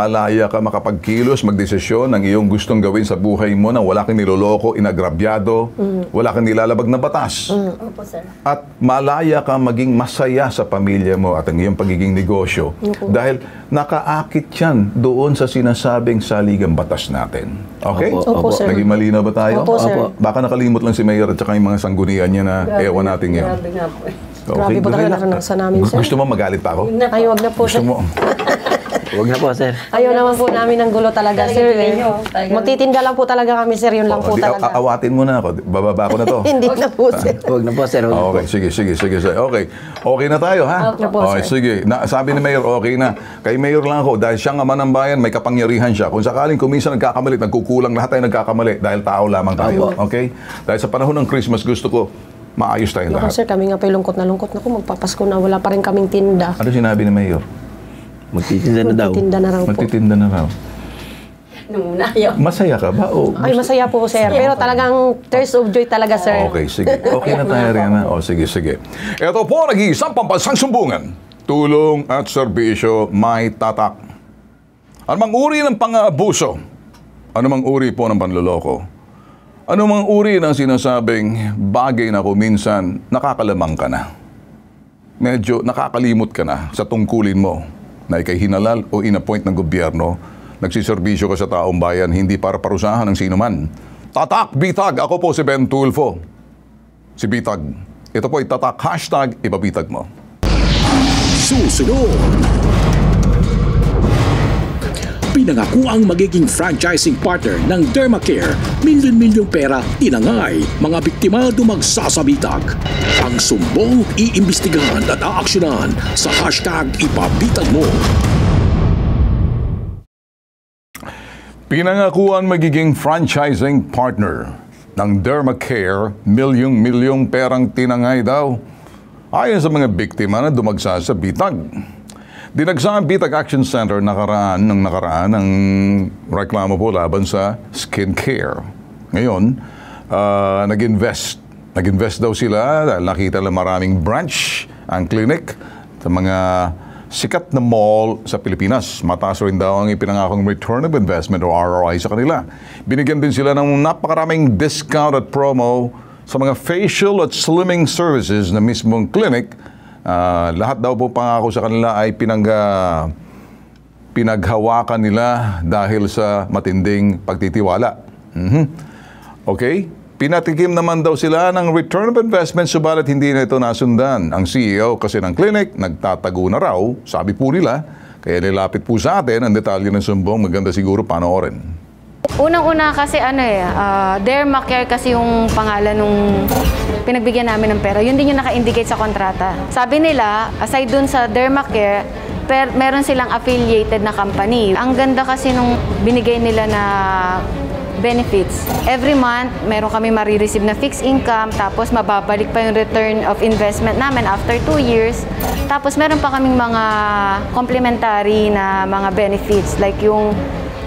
Speaker 1: makapagkilos, magdesisyon ng iyong gustong gawin sa buhay mo na wala kang niloloko, inagrabyado, wala kang nilalabag na batas.
Speaker 6: Opo, sir.
Speaker 1: At malaya ka maging masaya sa pamilya mo at ang iyong pagiging negosyo. Dahil nakaakit yan doon sa sinasabing saligang batas natin. Okay?
Speaker 4: Opo, sir.
Speaker 1: Naging malinaw ba tayo?
Speaker 4: Opo, sir.
Speaker 1: Baka nakalimot lang si Mayor at saka yung mga sanggunian niya na ewan natin yan.
Speaker 6: Grabe nga po.
Speaker 4: Grabe po talaga naranasan namin, sir.
Speaker 1: Gusto mo magalit pa ako?
Speaker 4: Ay, wag na po,
Speaker 1: Gusto
Speaker 4: sir.
Speaker 1: mo?
Speaker 3: Huwag na po, sir.
Speaker 4: Ayaw naman po namin ng gulo talaga, sir. Magtitinda lang po talaga kami, sir. Yun lang po talaga.
Speaker 1: Awatin mo na ako. Bababa ko na to.
Speaker 4: Hindi na po, sir.
Speaker 3: Huwag na po, sir. Huwag na po.
Speaker 1: Okay, sige. Okay na tayo, ha?
Speaker 4: Okay po,
Speaker 1: Okay,
Speaker 4: sir.
Speaker 1: sige. Sabi ni Mayor, okay na. Kay Mayor lang ako, dahil siyang ama ng bayan, may kapangyarihan siya. Kung sakaling kumisa nagkakamali, nagkukulang, lahat tayo nagkakamali dahil tao lamang tayo. Okay? Dahil sa panahon ng Christmas, gusto ko maayos tayong
Speaker 4: Ako,
Speaker 1: lahat.
Speaker 4: sir, kami nga pa lungkot na lungkot. Naku, magpapasko na. Wala pa rin kaming tinda.
Speaker 1: Ano sinabi ni Mayor?
Speaker 3: Magtitinda na daw.
Speaker 4: Magtitinda na raw po.
Speaker 1: Magtitinda na raw.
Speaker 6: Nung una, ayaw.
Speaker 1: Masaya ka ba? O,
Speaker 4: Ay, masaya po, sir. Pero talagang tears of joy talaga, sir.
Speaker 1: Okay, sige. Okay na tayo rin. O, sige. Ito po, nag-iisang pampansang sumbungan. Tulong at serbisyo may tatak. Anumang uri ng pang-aabuso, anumang uri po ng panloloko, anumang uri ng sinasabing bagay na kung minsan nakakalamang ka na. Medyo nakakalimot ka na sa tungkulin mo na ikay hinalal o inappoint ng gobyerno, nagsiservisyo ka sa taong bayan, hindi para parusahan ng sino man. Tatak, bitag. Ako po si Ben Tulfo. Si Bitag. Ito po itatak, #ipabitag mo.
Speaker 2: Susunod. Pinangako ang magiging franchising partner ng Dermacare. Milyon-milyong pera, tinangay. Mga biktima dumagsasabitag. Ang sumbong iimbestigahan at aaksyonan sa #ipabitag mo.
Speaker 1: Pinangakuan magiging franchising partner ng Dermacare, milyong-milyong perang tinangay daw. Ayon sa mga biktima na dumagsasabitag. Dinagsa ang Bitag Action Center nakaraan ng reklamo po laban sa skincare. Ngayon, nag-invest daw sila dahil nakita na maraming branch ang clinic sa mga sikat na mall sa Pilipinas. Mataas rin daw ang ipinangakong return of investment o ROI sa kanila. Binigyan din sila ng napakaraming discount at promo sa mga facial at slimming services na mismong clinic. Lahat daw po pangako sa kanila ay pinaghawakan nila dahil sa matinding pagtitiwala. Okay? Pinatikim naman daw sila ng return of investment subalit hindi na ito nasundan. Ang CEO kasi ng clinic nagtatago na raw, sabi po nila, kaya nilapit po sa atin ang detalye ng sumbong. Maganda siguro panoorin.
Speaker 7: Unang-una kasi Dermacare kasi yung pangalan nung pinagbigyan namin ng pera. Yun din yung naka-indicate sa kontrata. Sabi nila, aside dun sa Dermacare, meron silang affiliated na company. Ang ganda kasi nung binigay nila na benefits. Every month, meron kami marireceive na fixed income, tapos mababalik pa yung return of investment namin after 2 years. Tapos meron pa kaming mga complementary na mga benefits, like yung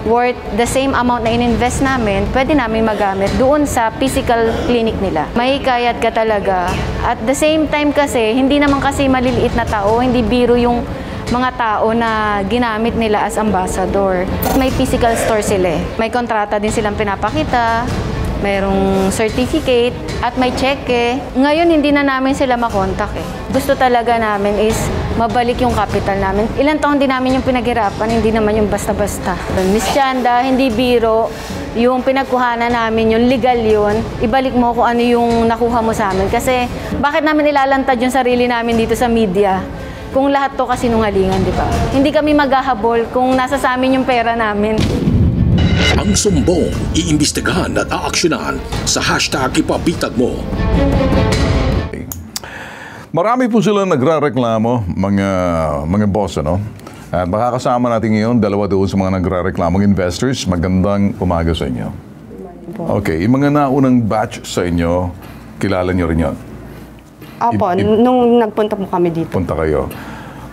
Speaker 7: worth the same amount na in-invest namin, pwede namin magamit doon sa physical clinic nila. Mahikayat ka talaga. At the same time kasi, hindi naman kasi maliliit na tao, hindi biro yung mga tao na ginamit nila as ambassador. May physical store sila eh. May kontrata din silang pinapakita, mayroong certificate, at may cheque. Ngayon, hindi na namin sila makontak eh. Gusto talaga namin is mabalik yung capital namin. Ilang taon din namin yung pinaghirapan, hindi naman yung basta-basta. Miss Chanda, hindi biro. Yung pinagkuhanan namin, yung legal yun, ibalik mo kung ano yung nakuha mo sa amin. Kasi bakit namin ilalantad yung sarili namin dito sa media? Kung lahat to kasinungalingan, di ba? Hindi kami maghahabol kung nasa sa amin yung pera namin.
Speaker 2: Ang sumbong iimbestigahan at aaksyonan sa #ipabitag mo.
Speaker 1: Marami po sila nagrareklamo, mga boss, ano? At makakasama natin ngayon, dalawa doon sa mga nagrareklamong investors. Magandang umaga sa inyo. Okay, yung mga naunang batch sa inyo, kilala nyo rin yun?
Speaker 6: Opo, nung nagpunta po kami dito.
Speaker 1: Punta kayo.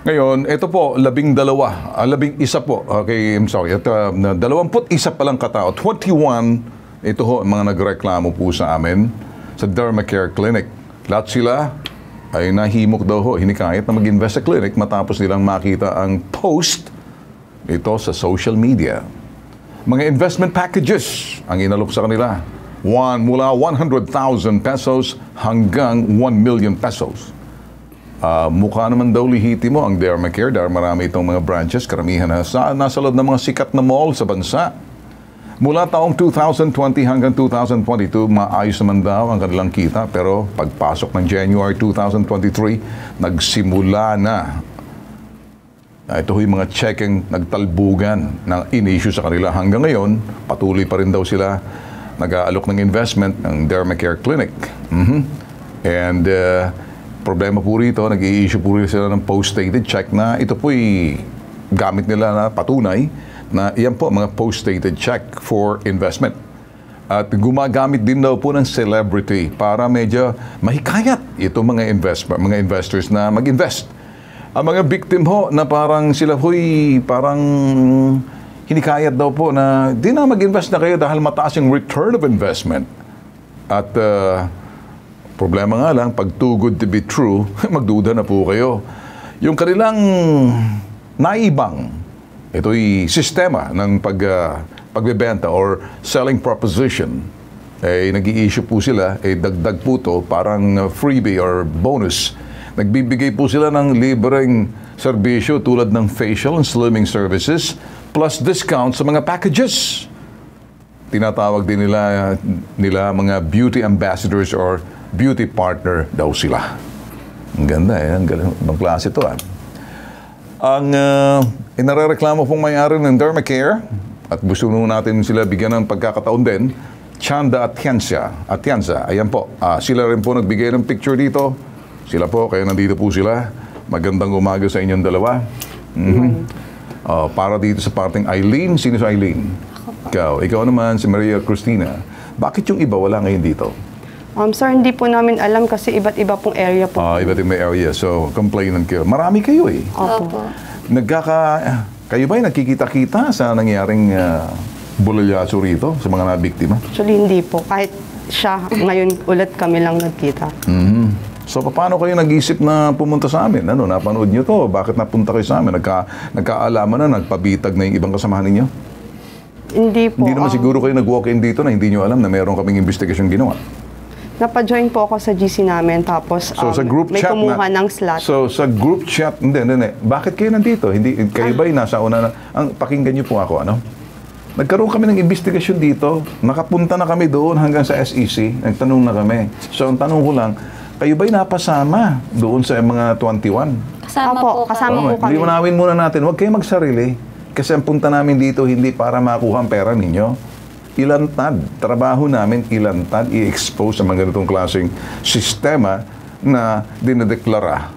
Speaker 1: Ngayon, ito po, 11 po. Okay, I'm sorry. 21 pa lang katao. 21, ito ho, mga nagreklamo po sa amin sa Dermacare Clinic. Lahat sila ay nahimok daw ho, hinikayat na mag-invest sa clinic matapos nilang makita ang post ito sa social media. Mga investment packages ang inalok sa kanila. Mula 100,000 pesos hanggang 1 million pesos. Mukha naman daw lihitimo ang Dermacare dahil marami itong mga branches, karamihan nasa loob ng mga sikat na mall sa bansa. Mula taong 2020 hanggang 2022, maayos naman daw ang kanilang kita. Pero pagpasok ng January 2023, nagsimula na. Ito yung mga checking nagtalbugan na in-issue sa kanila. Hanggang ngayon, patuloy pa rin daw sila nag-aalok ng investment ng Dermacare Clinic. And problema po rito, nag-i-issue po rin sila ng post-dated check na ito po'y gamit nila na patunay na iyan po mga post-dated check for investment. At gumagamit din daw po ng celebrity para medyo mahikayat itong mga investors na mag-invest. Ang mga victim ho na parang sila ho'y parang hinikayat daw po na di na mag-invest na kayo dahil mataas yung return of investment. At problema nga lang, pag too good to be true, magduda na po kayo. Yung kanilang naibang ito'y sistema ng pagbebenta or selling proposition. Nag-i-issue po sila, dagdag po to, parang freebie or bonus. Nagbibigay po sila ng libreng serbisyo tulad ng facial and slimming services plus discount sa mga packages. Tinatawag din nila mga beauty ambassadors or beauty partner daw sila. Ang ganda ang galing. Ibang klase ito Ang inarereklamo pong may-ari ng Dermacare at gusto natin sila bigyan ng pagkakataon din, Chanda Atienza. Ayan po. Sila rin po nagbigay ng picture dito. Sila po, kaya nandito po sila. Magandang umaga sa inyong dalawa. Para dito sa parting Eileen. Sino si Eileen? Ikaw naman, si Maria Cristina. Bakit yung iba wala ngayon dito?
Speaker 6: Sir, hindi po namin alam kasi iba't iba pong area po.
Speaker 1: Iba't ibang area. So, complainant kayo. Marami kayo
Speaker 6: Opo.
Speaker 1: Kayo ba nakikita-kita sa nangyaring bulalyaso rito sa mga nabiktima?
Speaker 6: Actually, hindi po. Kahit siya, ngayon ulit kami lang nagkita.
Speaker 1: So, paano kayo nag-isip na pumunta sa amin? Napanood nyo to? Bakit napunta kayo sa amin? Nagkaalaman na, nagpabitag na yung ibang kasamahan ninyo?
Speaker 6: Hindi po.
Speaker 1: Hindi naman siguro kayo nag-walk-in dito na hindi nyo alam na meron kaming investigasyon ginawa.
Speaker 6: Napa-join po ako sa GC namin tapos
Speaker 1: sa group
Speaker 6: may
Speaker 1: chat
Speaker 6: kumuha ng slot.
Speaker 1: So, sa group chat, hindi. Bakit kayo nandito? Kayo ba'y nasa una na? Pakinggan nyo po ako, Nagkaroon kami ng investigasyon dito. Nakapunta na kami doon hanggang sa SEC. Nagtanong na kami. So, ang tanong ko lang, kayo ba'y napasama doon sa mga 21?
Speaker 6: Kasama po kami.
Speaker 1: Liwanawin muna natin, huwag kayo magsarili. Kasi ang punta namin dito, hindi para makuha ang pera ninyo. Ilantad. Trabaho namin, ilantad, i-expose sa mga ganitong klaseng sistema na dinadeklara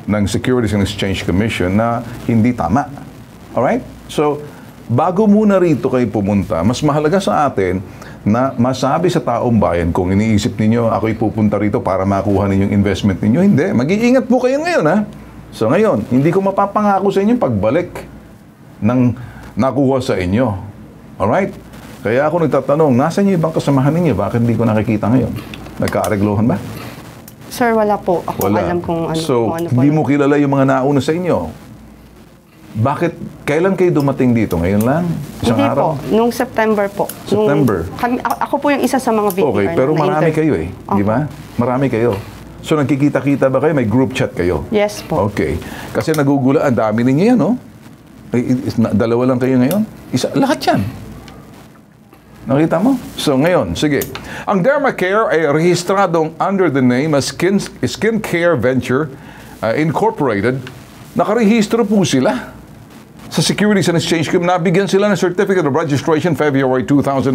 Speaker 1: ng Securities and Exchange Commission na hindi tama. Alright? So, bago muna rito kayo pumunta, mas mahalaga sa atin na masabi sa taong bayan kung iniisip ninyo, ako'y pupunta rito para makuha ninyong investment ninyo. Hindi. Mag-iingat po kayo ngayon, So, ngayon, hindi ko mapapangako sa inyo pagbalik ng nakuha sa inyo. Alright? Kaya ako nagtatanong, nasa niyo ibang kasamahan ninyo? Bakit hindi ko nakikita ngayon? Nagkaareglohan ba?
Speaker 6: Sir, wala po. Ako alam kung ano.
Speaker 1: So, hindi mo kilala yung mga nauna sa inyo. Bakit? Kailan kayo dumating dito? Ngayon lang? Isang
Speaker 6: hindi
Speaker 1: araw?
Speaker 6: po. Nung September po.
Speaker 1: September?
Speaker 6: Ako po yung isa sa mga victim.
Speaker 1: Okay, pero marami kayo Di ba? Marami kayo. So, nagkikita-kita ba kayo? May group chat kayo?
Speaker 6: Yes po.
Speaker 1: Okay. Kasi nagugula, ang dami ninyo yan, dalawa lang kayo ngayon? Lahat yan. Nakita mo? So ngayon, sige. Ang Dermacare ay rehistradong under the name as Skincare Venture Incorporated. Nakarehistro po sila sa Securities and Exchange Commission. Nabigyan sila ng Certificate of Registration February 2019.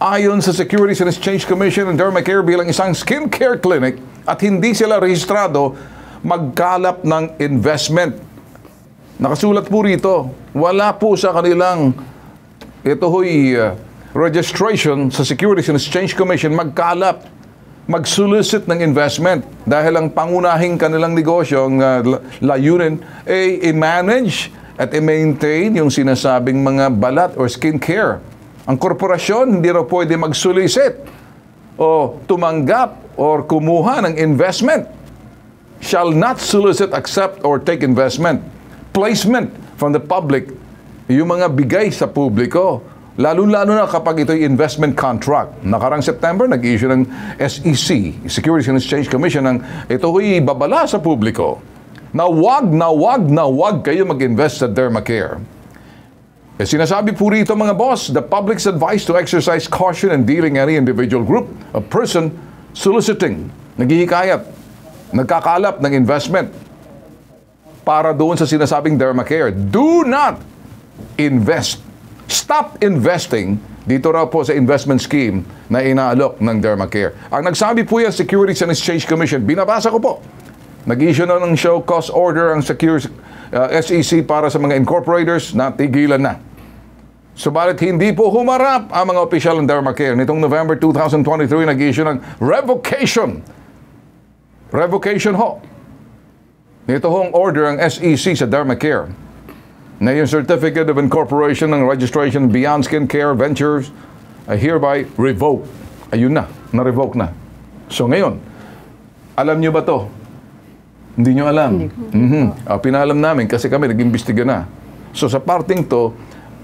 Speaker 1: Ayon sa Securities and Exchange Commission, ang Dermacare bilang isang skincare clinic at hindi sila rehistrado magkalap ng investment. Nakasulat po rito, wala po sa kanilang registration sa Securities and Exchange Commission magkalap, mag-solicit ng investment dahil ang pangunahing kanilang negosyo, ang layunin, ay i-manage at i-maintain yung sinasabing mga balat or skincare. Ang korporasyon hindi raw pwede mag-solicit o tumanggap or kumuha ng investment. Shall not solicit, accept, or take investment. Placement from the public, yung mga bigay sa publiko, lalo-lalo na kapag ito'y investment contract. Nakarang September, nag-issue ng SEC, Securities and Exchange Commission, ng ito'y babala sa publiko na wag kayo mag-invest sa Dermacare. Sinasabi po rito mga boss, the public's advice to exercise caution in dealing any individual group of person soliciting, naghihikayat, nagkakalap ng investment para doon sa sinasabing dermacare. Do not invest. Stop investing dito raw po sa investment scheme na inaalok ng dermacare. Ang nagsabi po yan, Securities and Exchange Commission, binabasa ko po. Nag-issue na ng show cause order ang SEC para sa mga incorporators na tigilan na. Subalit hindi po humarap ang mga opisyal ng dermacare. Nitong November 2023, nag-issue ng revocation. Revocation ho. Nito hong order ang SEC sa dermacare na yung Certificate of Incorporation ng Registration Beyond Skin Care Ventures ay hereby revoke. Ayun na, na-revoke na. So ngayon, alam nyo ba to? Hindi nyo alam. Pinalam namin kasi kami nag-imbestiga na. So sa parting to,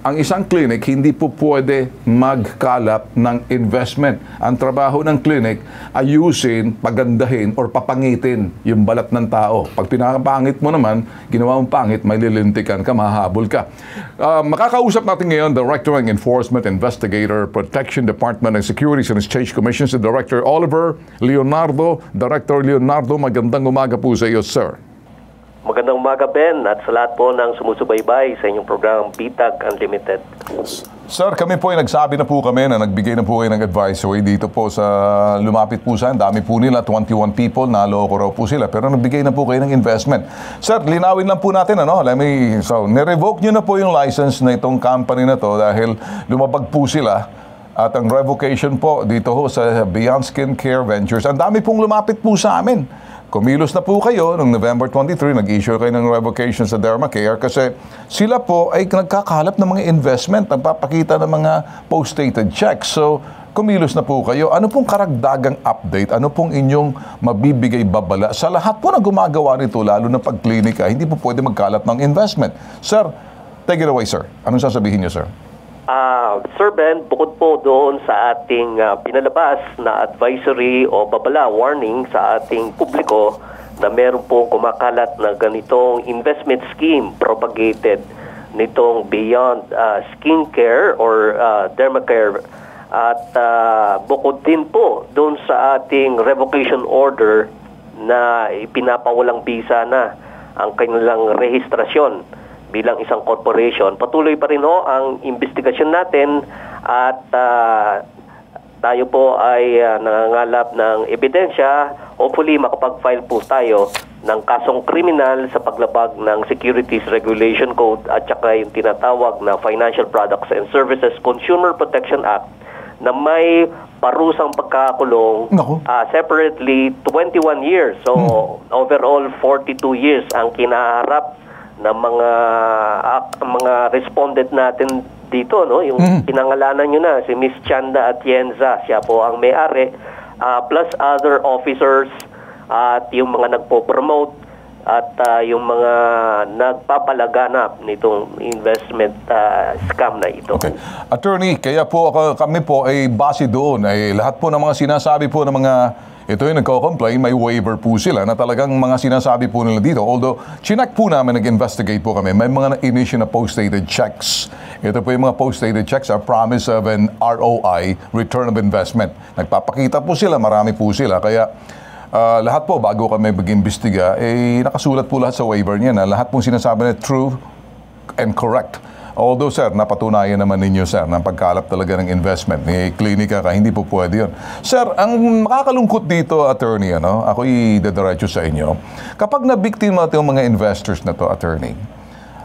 Speaker 1: ang isang clinic hindi po pwede magkalap ng investment. Ang trabaho ng clinic, ayusin, pagandahin, or papangitin yung balat ng tao. Pag pinapangit mo naman, ginawa mong pangit, may lilintikan ka, mahahabol ka. Makakausap natin ngayon, Director ng Enforcement Investigator Protection Department ng Securities and Exchange Commission, si Director Oliver Leonardo. Director Leonardo, magandang umaga po sa iyo, sir.
Speaker 8: Magandang umaga, Ben, at sa lahat po ng sumusubaybay sa inyong programang Bitag Unlimited.
Speaker 1: Sir, kami po ay nagsabi na po kami na nagbigay na po kayo ng advisory dito po sa lumapit po sa dami po nila, 21 people, naloko raw po sila, pero nagbigay na po kayo ng investment. Sir, linawin lang po natin, nirevoke nyo na po yung license na itong company na to dahil lumabag po sila. At ang revocation po dito ho sa Beyond Skin Care Ventures, ang dami pong lumapit po sa amin. Kumilos na po kayo noong November 23, nag-issue kayo ng revocation sa dermacare kasi sila po ay nagkakalap ng mga investment, nagpapakita ng mga post-dated checks. So, kumilos na po kayo. Ano pong karagdagang update? Ano pong inyong mabibigay babala sa lahat po na gumagawa nito, lalo na pagklinika, hindi po pwede magkalap ng investment? Sir, take it away, sir. Anong sasabihin niyo, sir?
Speaker 8: Sir Ben, bukod po doon sa ating pinalabas na advisory o babala, warning sa ating publiko na meron pong kumakalat na ganitong investment scheme propagated nitong Beyond Skin Care or Dermacare, at bukod din po doon sa ating revocation order na ipinapawalang bisa na ang kanilang rehistrasyon bilang isang corporation. Patuloy pa rin ang investigasyon natin at tayo po ay nangangalap ng ebidensya. Hopefully makapag-file po tayo ng kasong kriminal sa paglabag ng Securities Regulation Code at saka yung tinatawag na Financial Products and Services Consumer Protection Act na may parusang pagkakulong separately 21 years. So overall 42 years ang kinaharap ng mga respondent natin dito, no? Yung pinangalanan nyo na si Miss Chanda Atienza, siya po ang may-ari, plus other officers at yung mga nagpo-promote at yung mga nagpapalaganap nitong investment scam na ito.
Speaker 1: Okay. Attorney, kaya po kami po ay base doon ay lahat po ng mga sinasabi po ng mga ito yung nagko-complain, may waiver po sila na talagang mga sinasabi po nila dito. Although, chinek po namin, nag-investigate po kami, may mga na-issue na post-dated checks. Ito po yung mga post-dated checks, a promise of an ROI, return of investment. Nagpapakita po sila, marami po sila. Kaya lahat po, bago kami mag-imbestiga, nakasulat po lahat sa waiver niya na lahat pong sinasabi na true and correct. Although, sir, napatunayan naman ninyo, sir, ng pagkalap talaga ng investment. Ni klinika ka, hindi po pwede yun. Sir, ang makakalungkot dito, attorney, ako'y dadiretso sa inyo. Kapag nabiktima itong mga investors na to, attorney,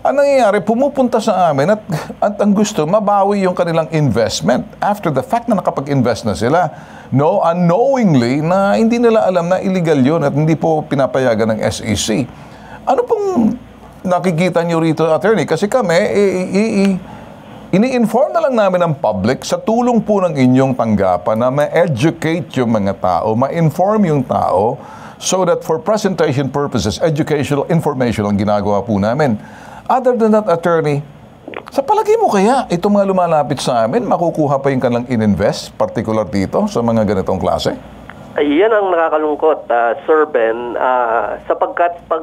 Speaker 1: ang nangyayari, pumupunta sa amin at ang gusto, mabawi yung kanilang investment. After the fact na nakapag-invest na sila, unknowingly, na hindi nila alam na illegal yun at hindi po pinapayagan ng SEC. Ano pong nakikita nyo rito, attorney? Kasi kami, ini-inform na lang namin ang public sa tulong po ng inyong tanggapan na ma-educate yung mga tao, ma-inform yung tao so that for presentation purposes, educational information ang ginagawa po namin. Other than that, attorney, sa palagay mo kaya, itong mga lumalapit sa amin, makukuha pa yung kanilang in-invest, particular dito, sa mga ganitong klase?
Speaker 8: Yan ang nakakalungkot, Sir Ben, sapagkat pag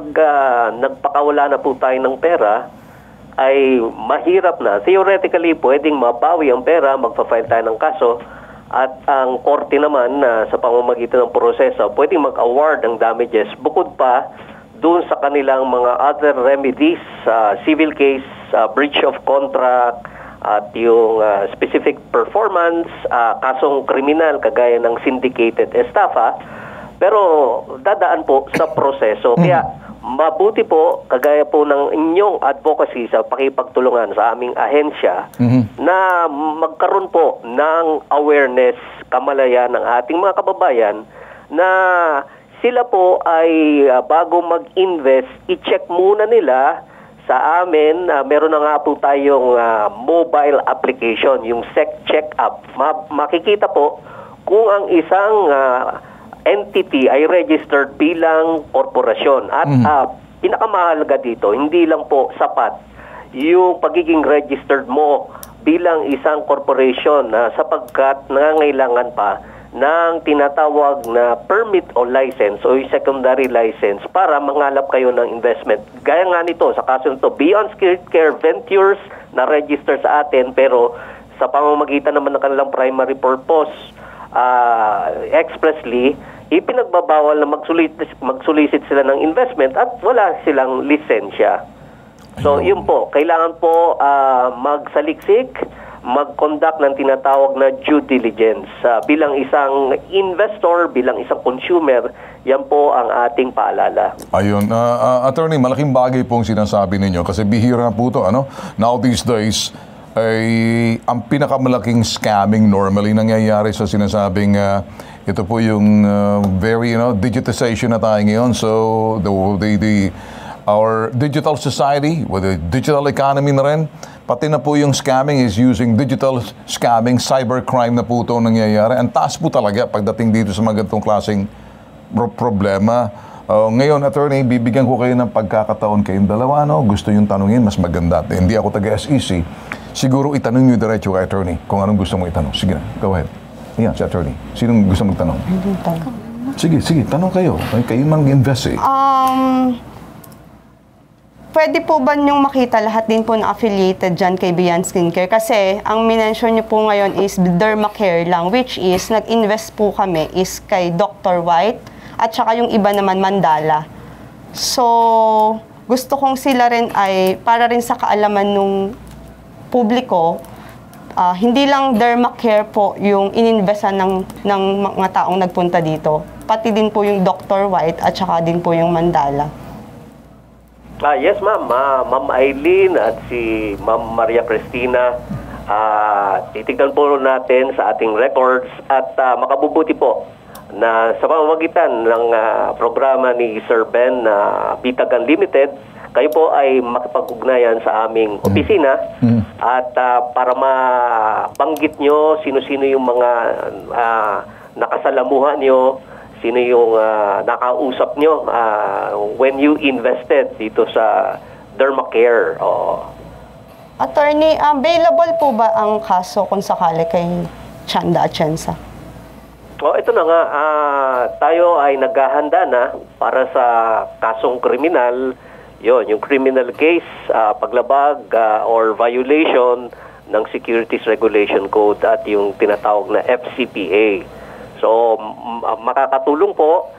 Speaker 8: nagpakawala na po tayo ng pera, ay mahirap na. Theoretically, pwedeng mabawi ang pera, magpa-file tayo ng kaso, at ang korte naman sa pamamagitan ng proseso, pwedeng mag-award ng damages bukod pa doon sa kanilang mga other remedies, civil case, breach of contract, at yung specific performance, kasong kriminal kagaya ng syndicated estafa, pero dadaan po sa proseso. Kaya mabuti po, kagaya po ng inyong advocacy sa pakipagtulungan sa aming ahensya, na magkaroon po ng awareness, kamalayan ng ating mga kababayan na sila po ay bago mag-invest, i-check muna nila sa amin. Meron na nga po tayong mobile application, yung SEC Check-up. Makikita po kung ang isang entity ay registered bilang korporasyon. At pinakamahalaga dito, hindi lang po sapat yung pagiging registered mo bilang isang corporation sapagkat nangangailangan pa ng tinatawag na permit o license o yung secondary license para mangalap kayo ng investment. Gaya nga nito, sa kaso nito, Beyond Skilled Care Ventures na register sa atin, pero sa pamamagitan naman ng kanilang primary purpose, expressly, ipinagbabawal na mag-solicit sila ng investment at wala silang lisensya. So, yun po. Kailangan po magsaliksik, mag-conduct ng tinatawag na due diligence. Bilang isang investor, bilang isang consumer, yan po ang ating paalala.
Speaker 1: Ayun. Attorney, malaking bagay pong sinasabi ninyo kasi bihira po ito. Now these days, ay ang pinakamalaking scamming normally nangyayari sa sinasabing ito po yung very digitization na tayo ngayon. So our digital society with the digital economy na rin, pati na po yung scamming is using digital scamming, cybercrime na po ito nangyayari. Ang taas po talaga pagdating dito sa mga ganitong klaseng problema. Ngayon, attorney, bibigyan ko kayo ng pagkakataon kayong dalawa. Gusto yung tanungin, mas maganda. Hindi ako taga-SEC. Siguro itanong nyo diretso kay attorney kung anong gusto mo itanong. Sige na, go ahead. Ayan, si attorney. Sinong gusto magtanong? Sige, tanong kayo. Kayo mag-invest
Speaker 6: Pwede po ba niyong makita lahat din po na affiliated dyan kay Beyond Skincare? Kasi ang minention niyo po ngayon is Dermacare lang, which is nag-invest po kami is kay Dr. White at saka yung iba naman Mandala. So, gusto kong sila rin ay para rin sa kaalaman nung publiko, hindi lang Dermacare po yung ininvestan ng mga taong nagpunta dito. Pati din po yung Dr. White at saka din po yung Mandala.
Speaker 8: Yes, ma'am. Ma'am Eileen at si Ma'am Maria Cristina, titignan po natin sa ating records at makabubuti po na sa pamamagitan ng programa ni Sir Ben na Bitag Unlimited, kayo po ay makipag-ugnayan sa aming opisina at para mabanggit nyo sino-sino yung mga nakasalamuha nyo, sino yung nakausap nyo when you invested dito sa Dermacare.
Speaker 6: Attorney, available po ba ang kaso kung sakali kay Chanda Atienza?
Speaker 8: Ito na nga. Tayo ay naghahanda na para sa kasong kriminal. Yung criminal case, paglabag or violation ng Securities Regulation Code at yung tinatawag na FCPA. So, makakatulong po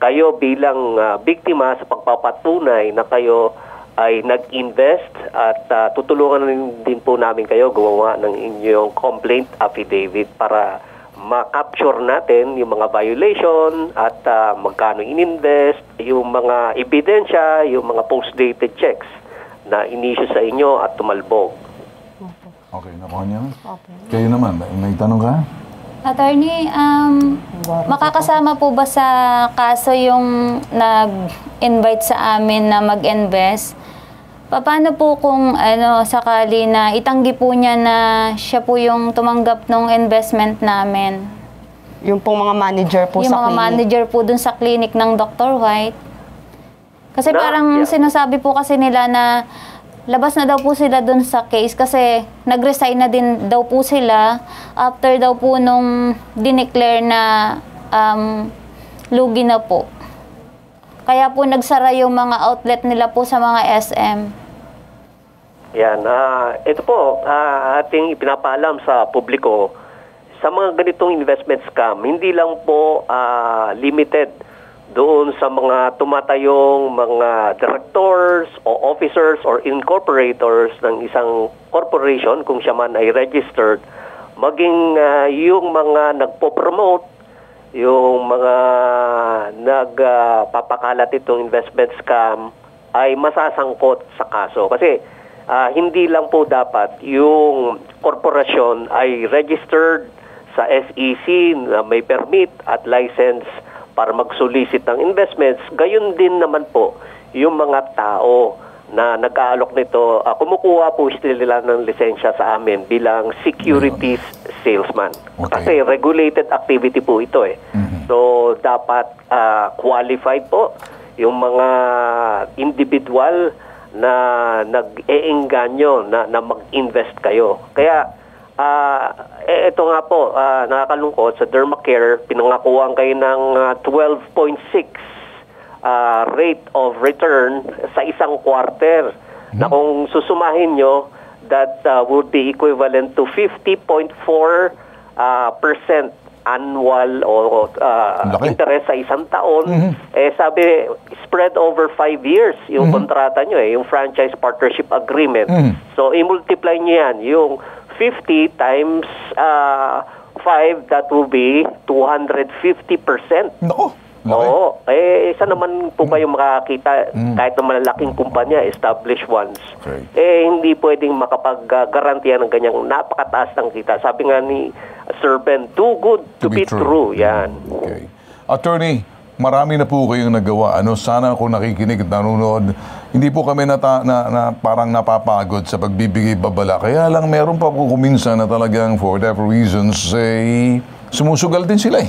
Speaker 8: kayo bilang biktima sa pagpapatunay na kayo ay nag-invest at tutulungan din po namin kayo gumawa ng inyong complaint affidavit para ma-capture natin yung mga violation at magkano in-invest, yung mga ebidensya, yung mga post-dated checks na in-issue sa inyo at tumalbog.
Speaker 1: Okay, nakuha niyo? Okay. Kayo naman, may tanong ka?
Speaker 9: Attorney, makakasama po ba sa kaso yung nag-invite sa amin na mag-invest? Paano po kung sakali na itanggi po niya na siya po yung tumanggap ng investment namin?
Speaker 6: Yung pong mga manager po
Speaker 9: yung
Speaker 6: sa clinic?
Speaker 9: Yung mga manager po dun sa clinic ng Dr. White. Kasi parang sinasabi po kasi nila na labas na daw po sila dun sa case kasi nag-resign na din daw po sila after daw po nung dineclare na lugi na po. Kaya po nagsara yung mga outlet nila po sa mga SM.
Speaker 8: Yan. Ito po, ating ipinapaalam sa publiko, sa mga ganitong investment scam, hindi lang po limited doon sa mga tumatayong mga directors o officers or incorporators ng isang corporation, kung siya man ay registered, maging yung mga nagpo-promote, yung mga nagpapakalat itong investment scam ay masasangkot sa kaso. Kasi hindi lang po dapat yung korporasyon ay registered sa SEC na may permit at license para mag-solicit ng investments. Gayon din naman po yung mga tao na nag-aalok nito, kumukuha po sila ng lisensya sa amin bilang securities salesman.
Speaker 1: Okay.
Speaker 8: Kasi regulated activity po ito eh. So dapat qualified po yung mga individual na nag-eengganyo na mag-invest kayo. Kaya ito nga po, nakakalungkot, sa Dermacare, pinangakuhan kayo ng 12.6 rate of return sa isang quarter. Na kung susumahin nyo, that would be equivalent to 50.4% annual o interest sa isang taon. Sabi, spread over 5 years yung kontrata nyo, yung franchise partnership agreement. So, i-multiply nyo yan, yung 50 times 5, that will be 250%.
Speaker 1: Nako.
Speaker 8: Oo. Isa naman po kayo makakita kahit na malalaking kumpanya, established ones.
Speaker 1: Okay.
Speaker 8: Hindi pwedeng makapag-garantiya ng ganyang napakataas ng kita. Sabi nga ni Sir Ben, too good to be true. Yan.
Speaker 1: Okay. Attorney, marami na po kayong nagawa. Sana kung nakikinig at nanonood, hindi po kami parang napapagod sa pagbibigay babala. Kaya lang meron pa po kuminsan na talagang for whatever reasons, sumusugal din sila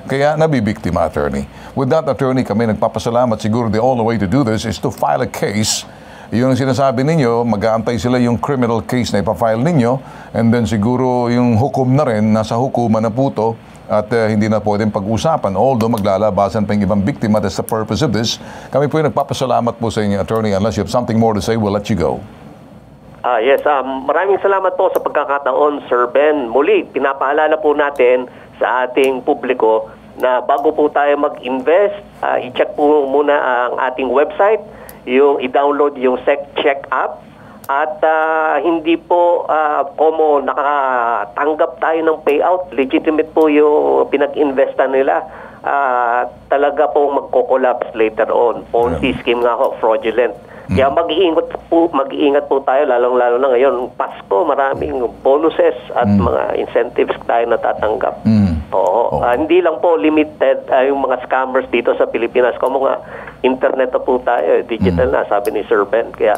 Speaker 1: Kaya nabibiktima, attorney. With that, attorney, kami nagpapasalamat. Siguro the only way to do this is to file a case. Yun ang sinasabi ninyo, mag-aantay sila yung criminal case na ipafile ninyo, and then siguro yung hukom na rin, nasa hukuman na po to, at hindi na pwedeng pag-usapan. Although maglalabasan pa yung ibang biktima, that's the purpose of this. Kami po yung nagpapasalamat po sa inyo, attorney. Unless you have something more to say, we'll let you go.
Speaker 8: Yes, maraming salamat po sa pagkakataon, Sir Ben. Muli, pinapaalala po natin sa ating publiko na bago po tayo mag-invest, i-check po muna ang ating website, i-download yung SecCheck app, at hindi po como nakatanggap tayo ng payout, legitimate po yung pinag-investan nila, talaga po magko-collapse later on. Ponzi scheme nga ho, fraudulent. Kaya mag-iingat po tayo, lalong-lalo na ngayon, Pasko, maraming bonuses at mga incentives tayo natatanggap. Oo. Hindi lang po limited yung mga scammers dito sa Pilipinas. Kung mga internet na po tayo, digital na, sabi ni Sir Ben. Kaya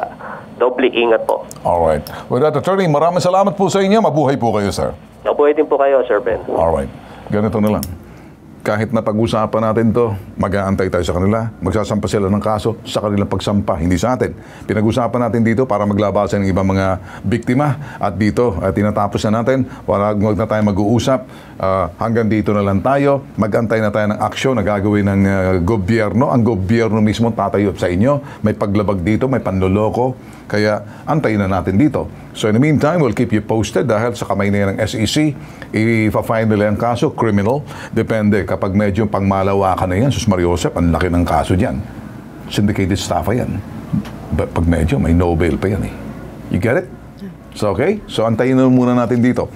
Speaker 8: doble ingat po.
Speaker 1: Alright. With that, attorney, maraming salamat po sa inyo. Mabuhay po kayo, sir.
Speaker 8: Mabuhay din po kayo, Sir Ben.
Speaker 1: Alright. Ganito na lang. Kahit na pag-usapan natin to, mag-aantay tayo sa kanila, magsasampa sila ng kaso sa kanilang pagsampa, hindi sa atin. Pinag-usapan natin dito para maglabasan ng ibang mga biktima, at dito tinatapos na natin, wag na tayo mag-uusap, hanggang dito na lang tayo, mag-antay na tayo ng aksyon na gagawin ng gobyerno. Ang gobyerno mismo tatayo sa inyo, may paglabag dito, may panloloko, kaya antayin na natin dito. So in the meantime, we'll keep you posted dahil sa kamay na yan ng SEC, i-file nila ang kaso, criminal. Depende, kapag medyo pangmalawakan na yan, Sus Mariosep, ang laki ng kaso dyan. Syndicated staff yan. Pag medyo, may no bail pa yan You get it? So okay? So antayin na muna natin dito.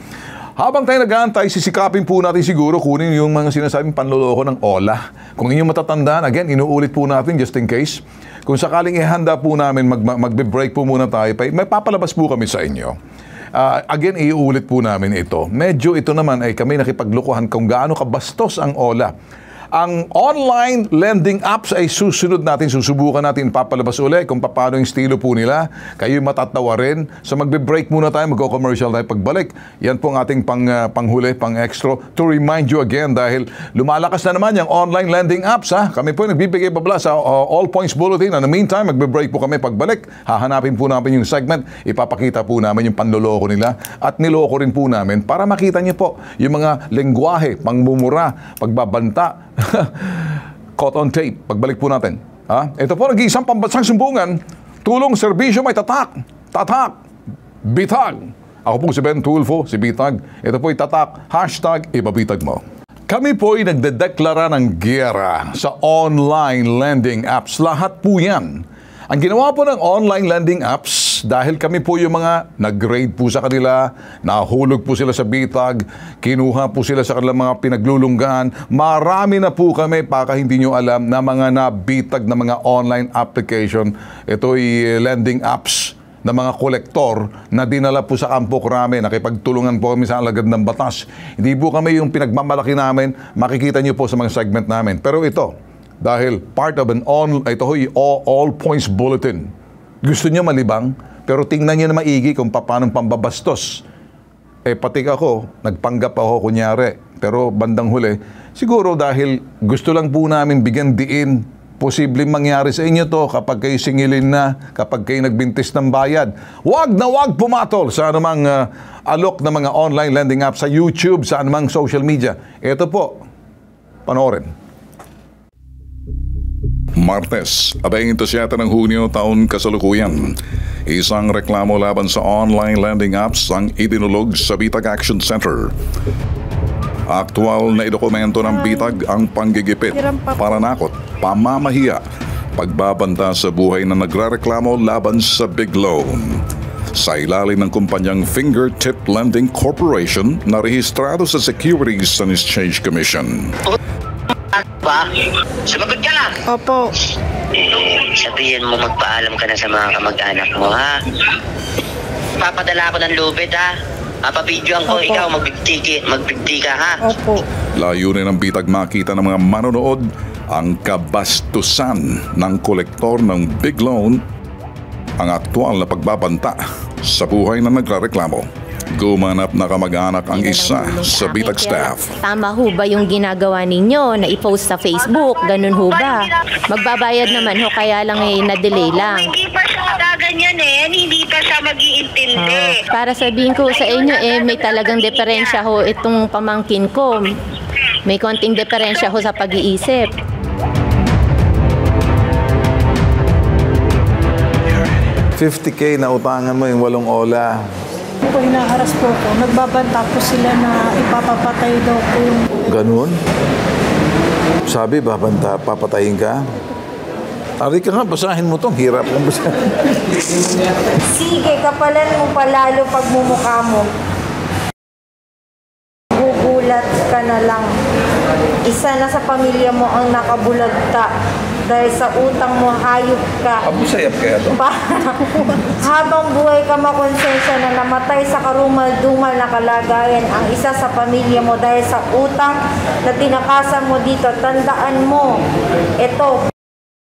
Speaker 1: Habang tayo nag-aantay, sisikapin po natin siguro kunin yung mga sinasabing panloloko ng OLA. Kung inyong matatandaan, again, inuulit po natin just in case. Kung sakaling ihanda po namin, magbe-break po muna tayo, may papalabas po kami sa inyo. Again, iuulit po namin ito. Medyo ito naman ay kami nakipaglukuhan kung gaano kabastos ang OLA. Ang online lending apps ay susunod natin, susubukan natin, papalabas uli kung paano yung estilo po nila. Kayo'y matatawa rin. So magbe-break muna tayo, magko-commercial tayo pagbalik. Yan po ang ating panghuli, pang-extra. To remind you again, dahil lumalakas na naman yung online lending apps. Kami po nagbibigay babala sa All Points Bulletin. In the meantime, magbe-break po kami pagbalik. Hahanapin po namin yung segment. Ipapakita po namin yung panloloko nila. At niloko rin po namin para makita niyo po yung mga lengguwahe, pangmumura, pagbabanta, caught on tape. Pagbalik po natin. Ito po, nag-iisang pambansang sumbungan. Tulong, serbisyo, may tatak. Tatak. Bitag. Ako po si Ben Tulfo, si Bitag. Ito po'y tatak, #ibabitag mo. Kami po'y nagdedeklara ng giyera sa online lending apps. Lahat po yan. Ang ginawa po ng online lending apps, dahil kami po yung mga nag-grade po sa kanila, nahulog po sila sa bitag, kinuha po sila sa kanilang mga pinaglulunggaan. Marami na po kami, baka hindi nyo alam, na mga nabitag na mga online application. Ito'y lending apps na mga kolektor na dinala po sa Kampo Krame. Nakipagtulungan po kami sa alagad ng batas. Hindi po kami yung pinagmamalaki namin. Makikita nyo po sa mga segment namin. Pero ito, dahil part of an all points bulletin. Gusto nyo malibang, pero tingnan nyo na maigi kung paano pambabastos. Pati ako, nagpanggap ako kunyari. Pero bandang huli, siguro dahil gusto lang po namin bigyan diin, posibleng mangyari sa inyo to kapag kayo singilin na, kapag kayo nagbintis ng bayad. Wag na wag pumatol sa anumang alok na mga online lending app sa YouTube, sa anumang social media. Ito po, panoorin. Martes, 27 ng Hunyo taon kasalukuyan. Isang reklamo laban sa online lending apps ang idinulog sa Bitag Action Center. Aktual na idokumento ng bitag ang panggigipit, paranakot, pamamahiya, pagbabanta sa buhay na nagrereklamo laban sa big loan. Sa ilalim ng kumpanyang Fingertip Lending Corporation na rehistrado sa Securities and Exchange Commission.
Speaker 10: Ba? Sumagot ka lang.
Speaker 6: Opo.
Speaker 10: Sabihin mo magpaalam ka na sa mga kamag-anak mo, ha? Papadala ko ng lubid, ha? Papabidyoan ko, ikaw magbigti ka, ha?
Speaker 6: Opo.
Speaker 1: Layunin ng bitag makita ng mga manonood ang kabastusan ng kolektor ng big loan, ang aktual na pagbabanta sa buhay na nagrereklamo. Gumanap na kamag-anak ang isa sa bitag staff.
Speaker 11: Tama ho ba yung ginagawa ninyo na i-post sa Facebook? Ganun ho ba? Magbabayad naman ho, kaya lang na-delay lang.
Speaker 10: Hindi pa siya gaganyan hindi pa siya mag-iintindi.
Speaker 11: Para sabihin ko sa inyo may talagang diferensya ho itong pamangkin ko. May konting diferensya ho sa pag-iisip.
Speaker 12: $50,000 na utangan mo yung 8 ola.
Speaker 13: Po, hinaharas po ko. Nagbabanta po sila na ipapapatay daw po yung...
Speaker 12: Ganun? Sabi, papatayin ka? Ari ka nga, basahin mo tong. Hirap kang basahin.
Speaker 14: Sige, kapalan mo palalo pagmumukha mo. Gugulat ka na lang. Isa na sa pamilya mo ang nakabulagta. Dahil sa utang mo, hayop ka.
Speaker 12: Abusayap kaya to?
Speaker 14: Habang buhay ka makonsensya na namatay sa karumal-dumal na kalagayan ang isa sa pamilya mo dahil sa utang na tinakasan mo dito. Tandaan mo, ito,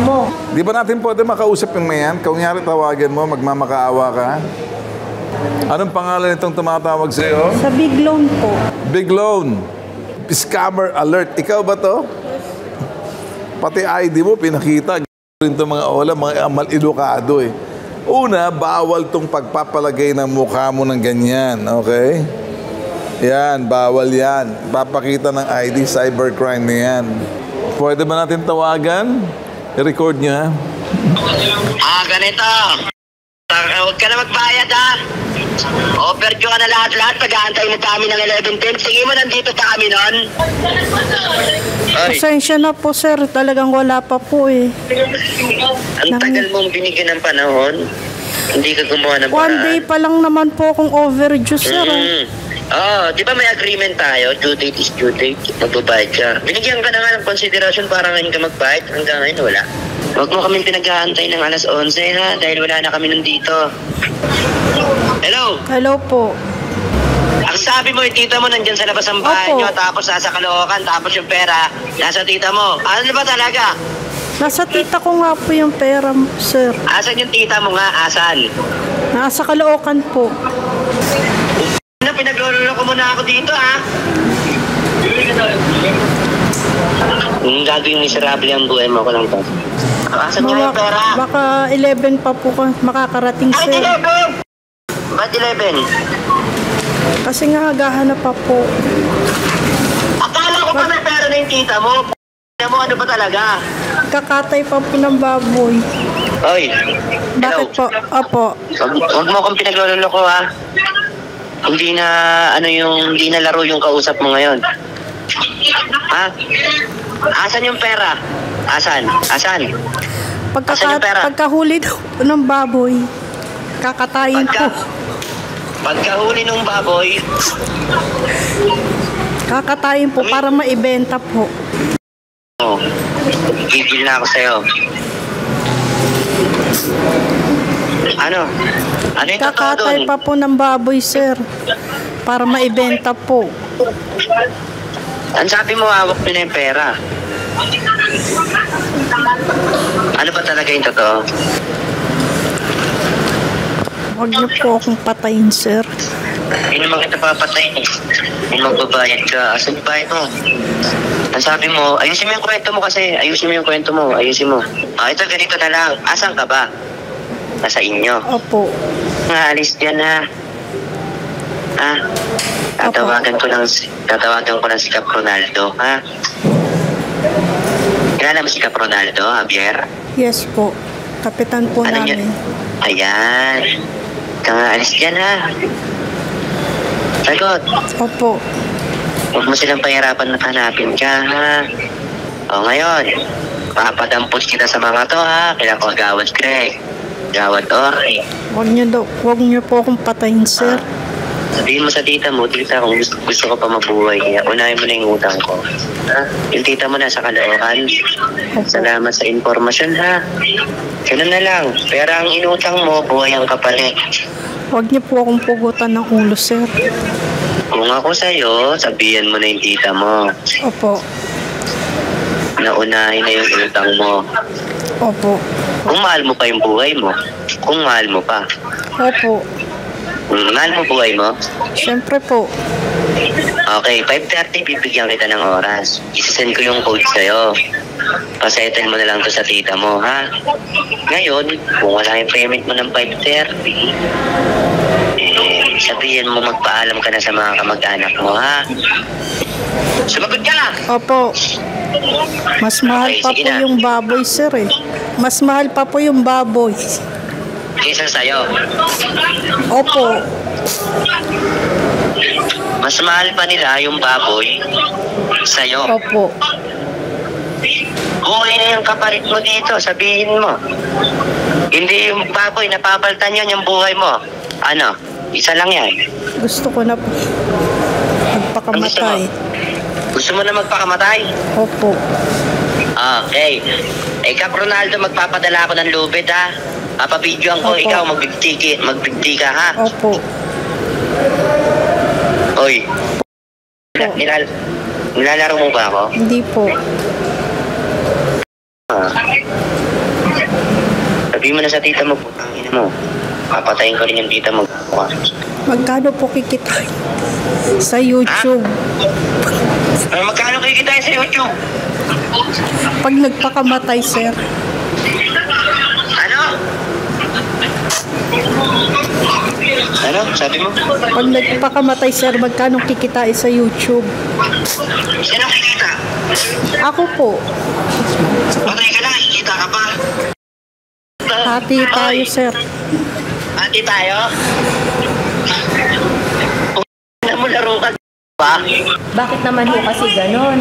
Speaker 14: mo.
Speaker 12: Di ba natin pwede makausap yung mayan? Kunyari tawagan mo, magmamakaawa ka? Anong pangalan itong tumatawag sa'yo?
Speaker 13: Sa big loan po.
Speaker 12: Big loan. Scammer alert. Ikaw ba to? Pati ID mo, pinakita. Rin itong mga ola, mga mal-edukado eh. Una, bawal tong pagpapalagay ng mukha mo ng ganyan, okay? Yan, bawal yan. Papakita ng ID, cybercrime na yan. Pwede ba natin tawagan? I-record nyo, ha?
Speaker 10: Ganito. Huwag ka na magbayad, ha? Overdue ka na lahat-lahat. Pag-aantay mo kami ng 11:10. Sige mo, nandito pa kami nun.
Speaker 13: Pasensya na po, sir. Talagang wala pa po eh.
Speaker 10: Ang tagal mong binigyan ng panahon. Hindi ka gumawa ng
Speaker 13: paraan. 1 day pa lang naman po akong overdue, sir.
Speaker 10: Di ba may agreement tayo? Due date is due date. Magbabayad ka. Binigyan ka na nga ng konsiderasyon para ngayon ka magbayad. Hanggang ngayon, wala. Huwag mo kaming pinag-aantay ng alas 11, ha? Dahil wala na kami nandito. Hello?
Speaker 13: Hello po.
Speaker 10: Ang sabi mo, yung tita mo nandyan sa labas ng bahay nyo, tapos nasa Caloocan, tapos yung pera, nasa tita mo. Ano ba talaga?
Speaker 13: Nasa tita ko nga po yung pera, sir.
Speaker 10: Asan yung tita mo nga? Asan?
Speaker 13: Nasa Caloocan po.
Speaker 10: Pinaglulolo ko muna ako dito, ha? Gagawing miserable ang buhay mo ko lang to. Asan nga yung pera?
Speaker 13: Baka 11 pa po makakarating, sir.
Speaker 10: 11? Ba't 11?
Speaker 13: Kasi nga hagahanap pa po.
Speaker 10: Akala ko pa may pera na yung tita mo. Ano ba talaga?
Speaker 13: Kakatay pa po ng baboy.
Speaker 10: Oy.
Speaker 13: Bakit po? Opo.
Speaker 10: Wag mo akong pinagloloko ha. Hindi na laro yung kausap mo ngayon. Ha? Asan yung pera? Asan? Asan yung pera?
Speaker 13: Pagkahuli ng baboy, kakatayin po.
Speaker 10: Pagkahuli ng baboy,
Speaker 13: kakatayin po para maibenta po.
Speaker 10: Oh, gigil na ako sa'yo. Ano yung totoo
Speaker 13: Kakatay
Speaker 10: doon?
Speaker 13: pa po ng baboy, sir, para maibenta po.
Speaker 10: Ang sabi mo, hawak mo na yung pera. Ano ba talaga yung totoo?
Speaker 13: Huwag niyo po akong patayin, sir.
Speaker 10: Hindi naman kita papatayin eh. Hindi magbabayad ka. Asan yung bayad mo? Ang sabi mo, ayusin mo yung kwento mo kasi. Ayusin mo. Ito ganito na lang. Asan ka ba? Nasa inyo.
Speaker 13: Opo.
Speaker 10: Alis yan ha. Ha? Tatawagan ko lang si Cap Ronaldo, ha? Kilala mo si Cap Ronaldo, Javier?
Speaker 13: Yes po. Kapitan po namin.
Speaker 10: Ayan. Alis yan ha. Sagot.
Speaker 13: Opo.
Speaker 10: Huwag mo silang pahirapan na hanapin ka, ha? O ngayon, papadampos kita sa mga to, ha? Kailan ko Gawad Greg, Gawad Ori.
Speaker 13: Huwag niyo po akong patayin, sir.
Speaker 10: Sabihin mo sa tita mo, tita, kung gusto ko pa mabuhay, unahin mo na yung utang ko. Ha? Yung tita mo nasa Caloocan. Salamat sa informasyon, ha? Ganun na lang. Pero ang inutang mo, buhay ang kapalit.
Speaker 13: Huwag niyo po akong pugutan ng ulo, sir.
Speaker 10: Kung ako sa'yo, sabihin mo na yung tita mo.
Speaker 13: Opo.
Speaker 10: Naunahin na yung utang mo.
Speaker 13: Opo.
Speaker 10: Kung mahal mo pa yung buhay mo. Kung mahal mo pa.
Speaker 13: Opo.
Speaker 10: Mahal mo buhay mo?
Speaker 13: Siyempre po.
Speaker 10: Okay, 5:30 bibigyan kita ng oras. Isasend ko yung code sa'yo. Pasettle mo na lang to sa tita mo, ha? Ngayon, kung wala yung payment mo ng 5:30, sabihin mo magpaalam ka na sa mga kamag-anak mo, ha? Sumagot ka!
Speaker 13: Opo. Mas mahal pa po yung baboy, sir, eh. Mas mahal pa po yung baboy.
Speaker 10: Kaysa sa'yo?
Speaker 13: Opo.
Speaker 10: Mas mahal pa nila yung baboy sa'yo?
Speaker 13: Opo.
Speaker 10: Buhay na yung kapalit mo dito, sabihin mo. Hindi yung baboy, napapaltan yan yung buhay mo. Ano? Isa lang yan.
Speaker 13: Gusto ko na po magpakamatay.
Speaker 10: Gusto mo na magpakamatay?
Speaker 13: Opo.
Speaker 10: Okay. Cap Ronaldo, magpapadala ako ng lubid, ha? Papabidyoan ko, ikaw magbigti ka, ha?
Speaker 13: Opo.
Speaker 10: Oy. Nilalaro mo ba ako?
Speaker 13: Hindi po.
Speaker 10: Sabihin mo na sa tita mo, putangin mo. Papatayin ko rin yung tita mo.
Speaker 13: Magkano po kikitain sa YouTube?
Speaker 10: Magkano kikitain sa YouTube?
Speaker 13: Pag nagpakamatay, sir.
Speaker 10: Ano? Sabi mo?
Speaker 13: Pag nagpakamatay, sir, magkano kikitain sa YouTube?
Speaker 10: Sino kikita?
Speaker 13: Ako po.
Speaker 10: Patay ka na, kikita ka pa.
Speaker 13: Hati tayo, sir.
Speaker 10: Hati tayo? Ano mo laro ka ba?
Speaker 11: Bakit naman ho kasi ganon?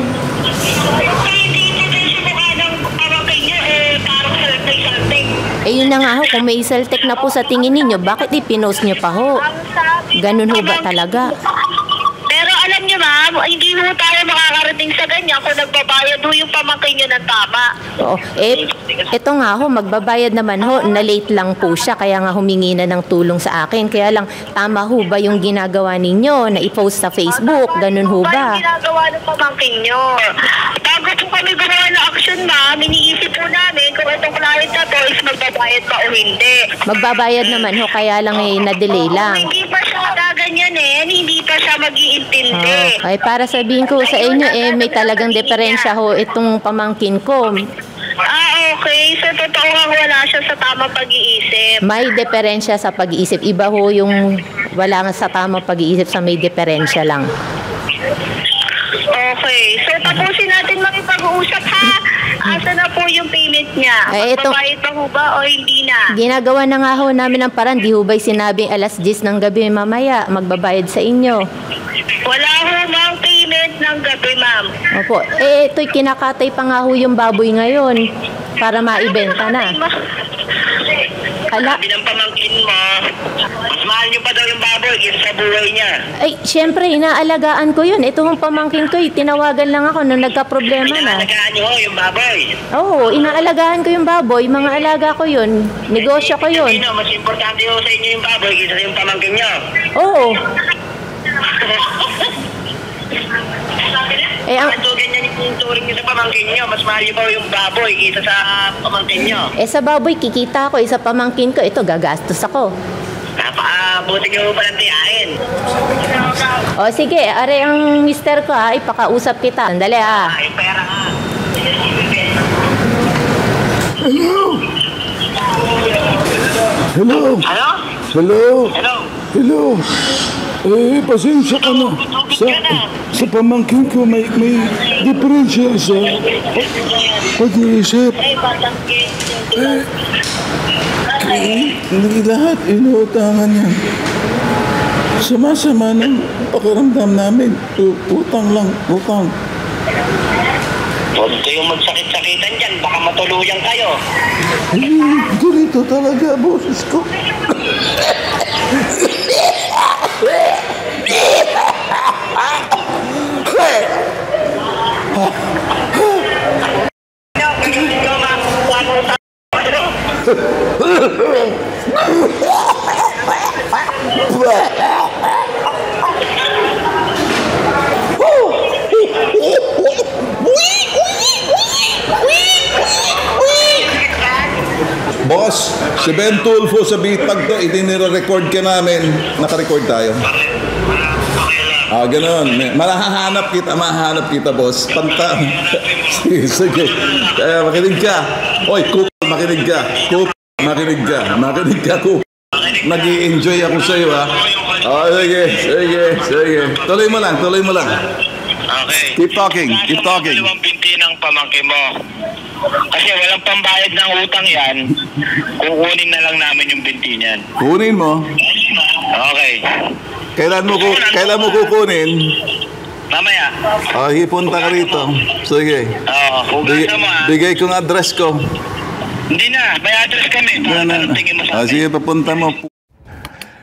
Speaker 11: Eh yun na nga ho, kung may Celtec na po sa tingin ninyo, bakit ipinost nyo pa ho? Ganun ho ba talaga?
Speaker 15: Pero alam nyo ma'am, hindi ho tayo makakarating sa ganyan kung nagbabayad ho yung pamangkin nyo ng tama.
Speaker 11: Oo. Eto nga ho, magbabayad naman ho, na late lang po siya, kaya nga humingi na ng tulong sa akin. Kaya lang, tama ho ba yung ginagawa ninyo na i-post sa Facebook? Ganun ho ba?
Speaker 15: Yung ginagawa ng pamangkin nyo. Bago po kami gumawa ng action ma'am, iniisip po namin kung itong client na to is magbabayad pa o hindi.
Speaker 11: Magbabayad naman ho, kaya lang na-delay lang.
Speaker 15: Hindi pa siya ganyan hindi pa siya mag-iintindi.
Speaker 11: Ay, para sabihin ko sa inyo, may talagang diferensya ho itong pamangkin ko.
Speaker 15: Okay. So, totoo nga wala siya sa tamang pag-iisip.
Speaker 11: May diferensya sa pag-iisip. Iba ho yung wala nga sa tamang pag-iisip sa may diferensya lang.
Speaker 15: Okay. So, tapusin natin makipag-uusap, ha? Asa na po yung payment niya? Magbabayad pa ho ba o hindi na?
Speaker 11: Ginagawa na nga ho namin ng paraan. Di ho ba'y sinabing alas 10 ng gabi mamaya magbabayad sa inyo?
Speaker 15: Wala ho mang payment ng gabi, ma'am.
Speaker 11: Opo. Ito'y kinakatay pa nga ho yung baboy ngayon para maibenta na.
Speaker 15: Sabi ng pamangkin mo, mas mahal niyo pa daw yung baboy kaysa sa buhay niya.
Speaker 11: Ay, syempre, inaalagaan ko yun. Ito hong pamangkin ko, tinawagan lang ako nung nagka-problema na.
Speaker 15: Inaalagaan niyo yung baboy?
Speaker 11: Oo, inaalagaan ko yung baboy. Mga alaga ko yun. Negosyo ko yun.
Speaker 15: Mas importante ho sa inyo yung baboy kaysa sa yung pamangkin niyo?
Speaker 11: Oo.
Speaker 15: Ganyan yung turing niyo sa pamangkin niyo. Mas mahal niyo pa yung baboy kaysa sa pamangkin niyo.
Speaker 11: Sa baboy, kikita ako. Sa pamangkin ko, ito, gagastos ako.
Speaker 15: Napakabuti niyo pa ng tiyain.
Speaker 11: O, sige. Are ang mister ko, ha. Ipakausap kita. Sandali, ha.
Speaker 15: Yung pera nga.
Speaker 12: Hello?
Speaker 15: Hello?
Speaker 12: Hello?
Speaker 15: Hello?
Speaker 12: Hello? Pasensya ka na. Sa pamangkin ko, may diferensya sa pag-iisip. Hindi lahat inuutangan niya. Sama-sama ng pakiramdam namin. Utang lang, utang.
Speaker 15: Huwag kayong magsakit-sakitan dyan. Baka matuluyan kayo.
Speaker 12: Ganito talaga, boses ko. Boss, si Ben Tulfo sa Bitag to, itinire-record ka namin. Naka-record tayo. Ganun. Mahahanap kita, boss. Panta. Sige. Kaya makinig ka. Oy, Coop, makinig ka. Coop, makinig ka, Coop. Nag-i-enjoy ako sa iyo, ha. Sige. Tuloy mo lang.
Speaker 15: Okay.
Speaker 12: Keep talking.
Speaker 15: Dalawang binti ng pamangkin mo. Kasi walang pambayad ng utang yan. Kukunin na lang namin yung binti niyan.
Speaker 12: Kunin mo.
Speaker 15: Okay.
Speaker 12: Kailan mo kukunin?
Speaker 15: Mamaya.
Speaker 12: Hipunta ka rito. Sige.
Speaker 15: Hugasan mo, ha.
Speaker 12: Bigay kong address ko.
Speaker 15: Hindi na. May address kami. Tingin mo sa akin.
Speaker 12: Sige, papunta mo.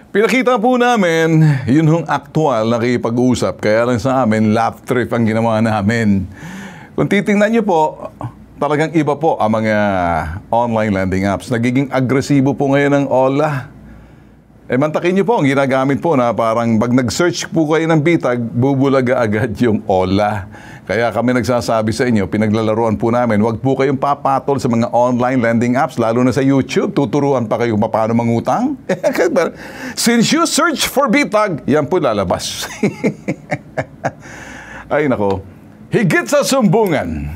Speaker 1: Pinakita po namin, yun hong aktual na nakipag-usap. Kaya lang sa amin, laugh trip ang ginawa namin. Kung titingnan nyo po, talagang iba po ang mga online lending apps. Nagiging agresibo po ngayon ng OLA. Mantakin nyo po, ang ginagamit po na parang pag nag-search po kayo ng Bitag, bubulaga agad yung OLA. Kaya kami nagsasabi sa inyo, pinaglalaruan po namin, huwag po kayong papatol sa mga online lending apps, lalo na sa YouTube. Tuturuan pa kayo paano mangutang. Since you search for Bitag, yan po lalabas. Ay nako, higit sa sumbungan.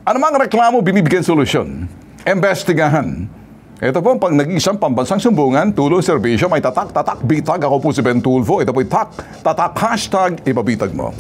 Speaker 1: Anumang reklamo, binibigyan solusyon. Investigahan. Ito po, pag nag-isang pambansang sumbungan, tulong serbisyo, may tatak, Bitag. Ako po si Ben Tulfo. Ito po tatak, hashtag ipabitag mo.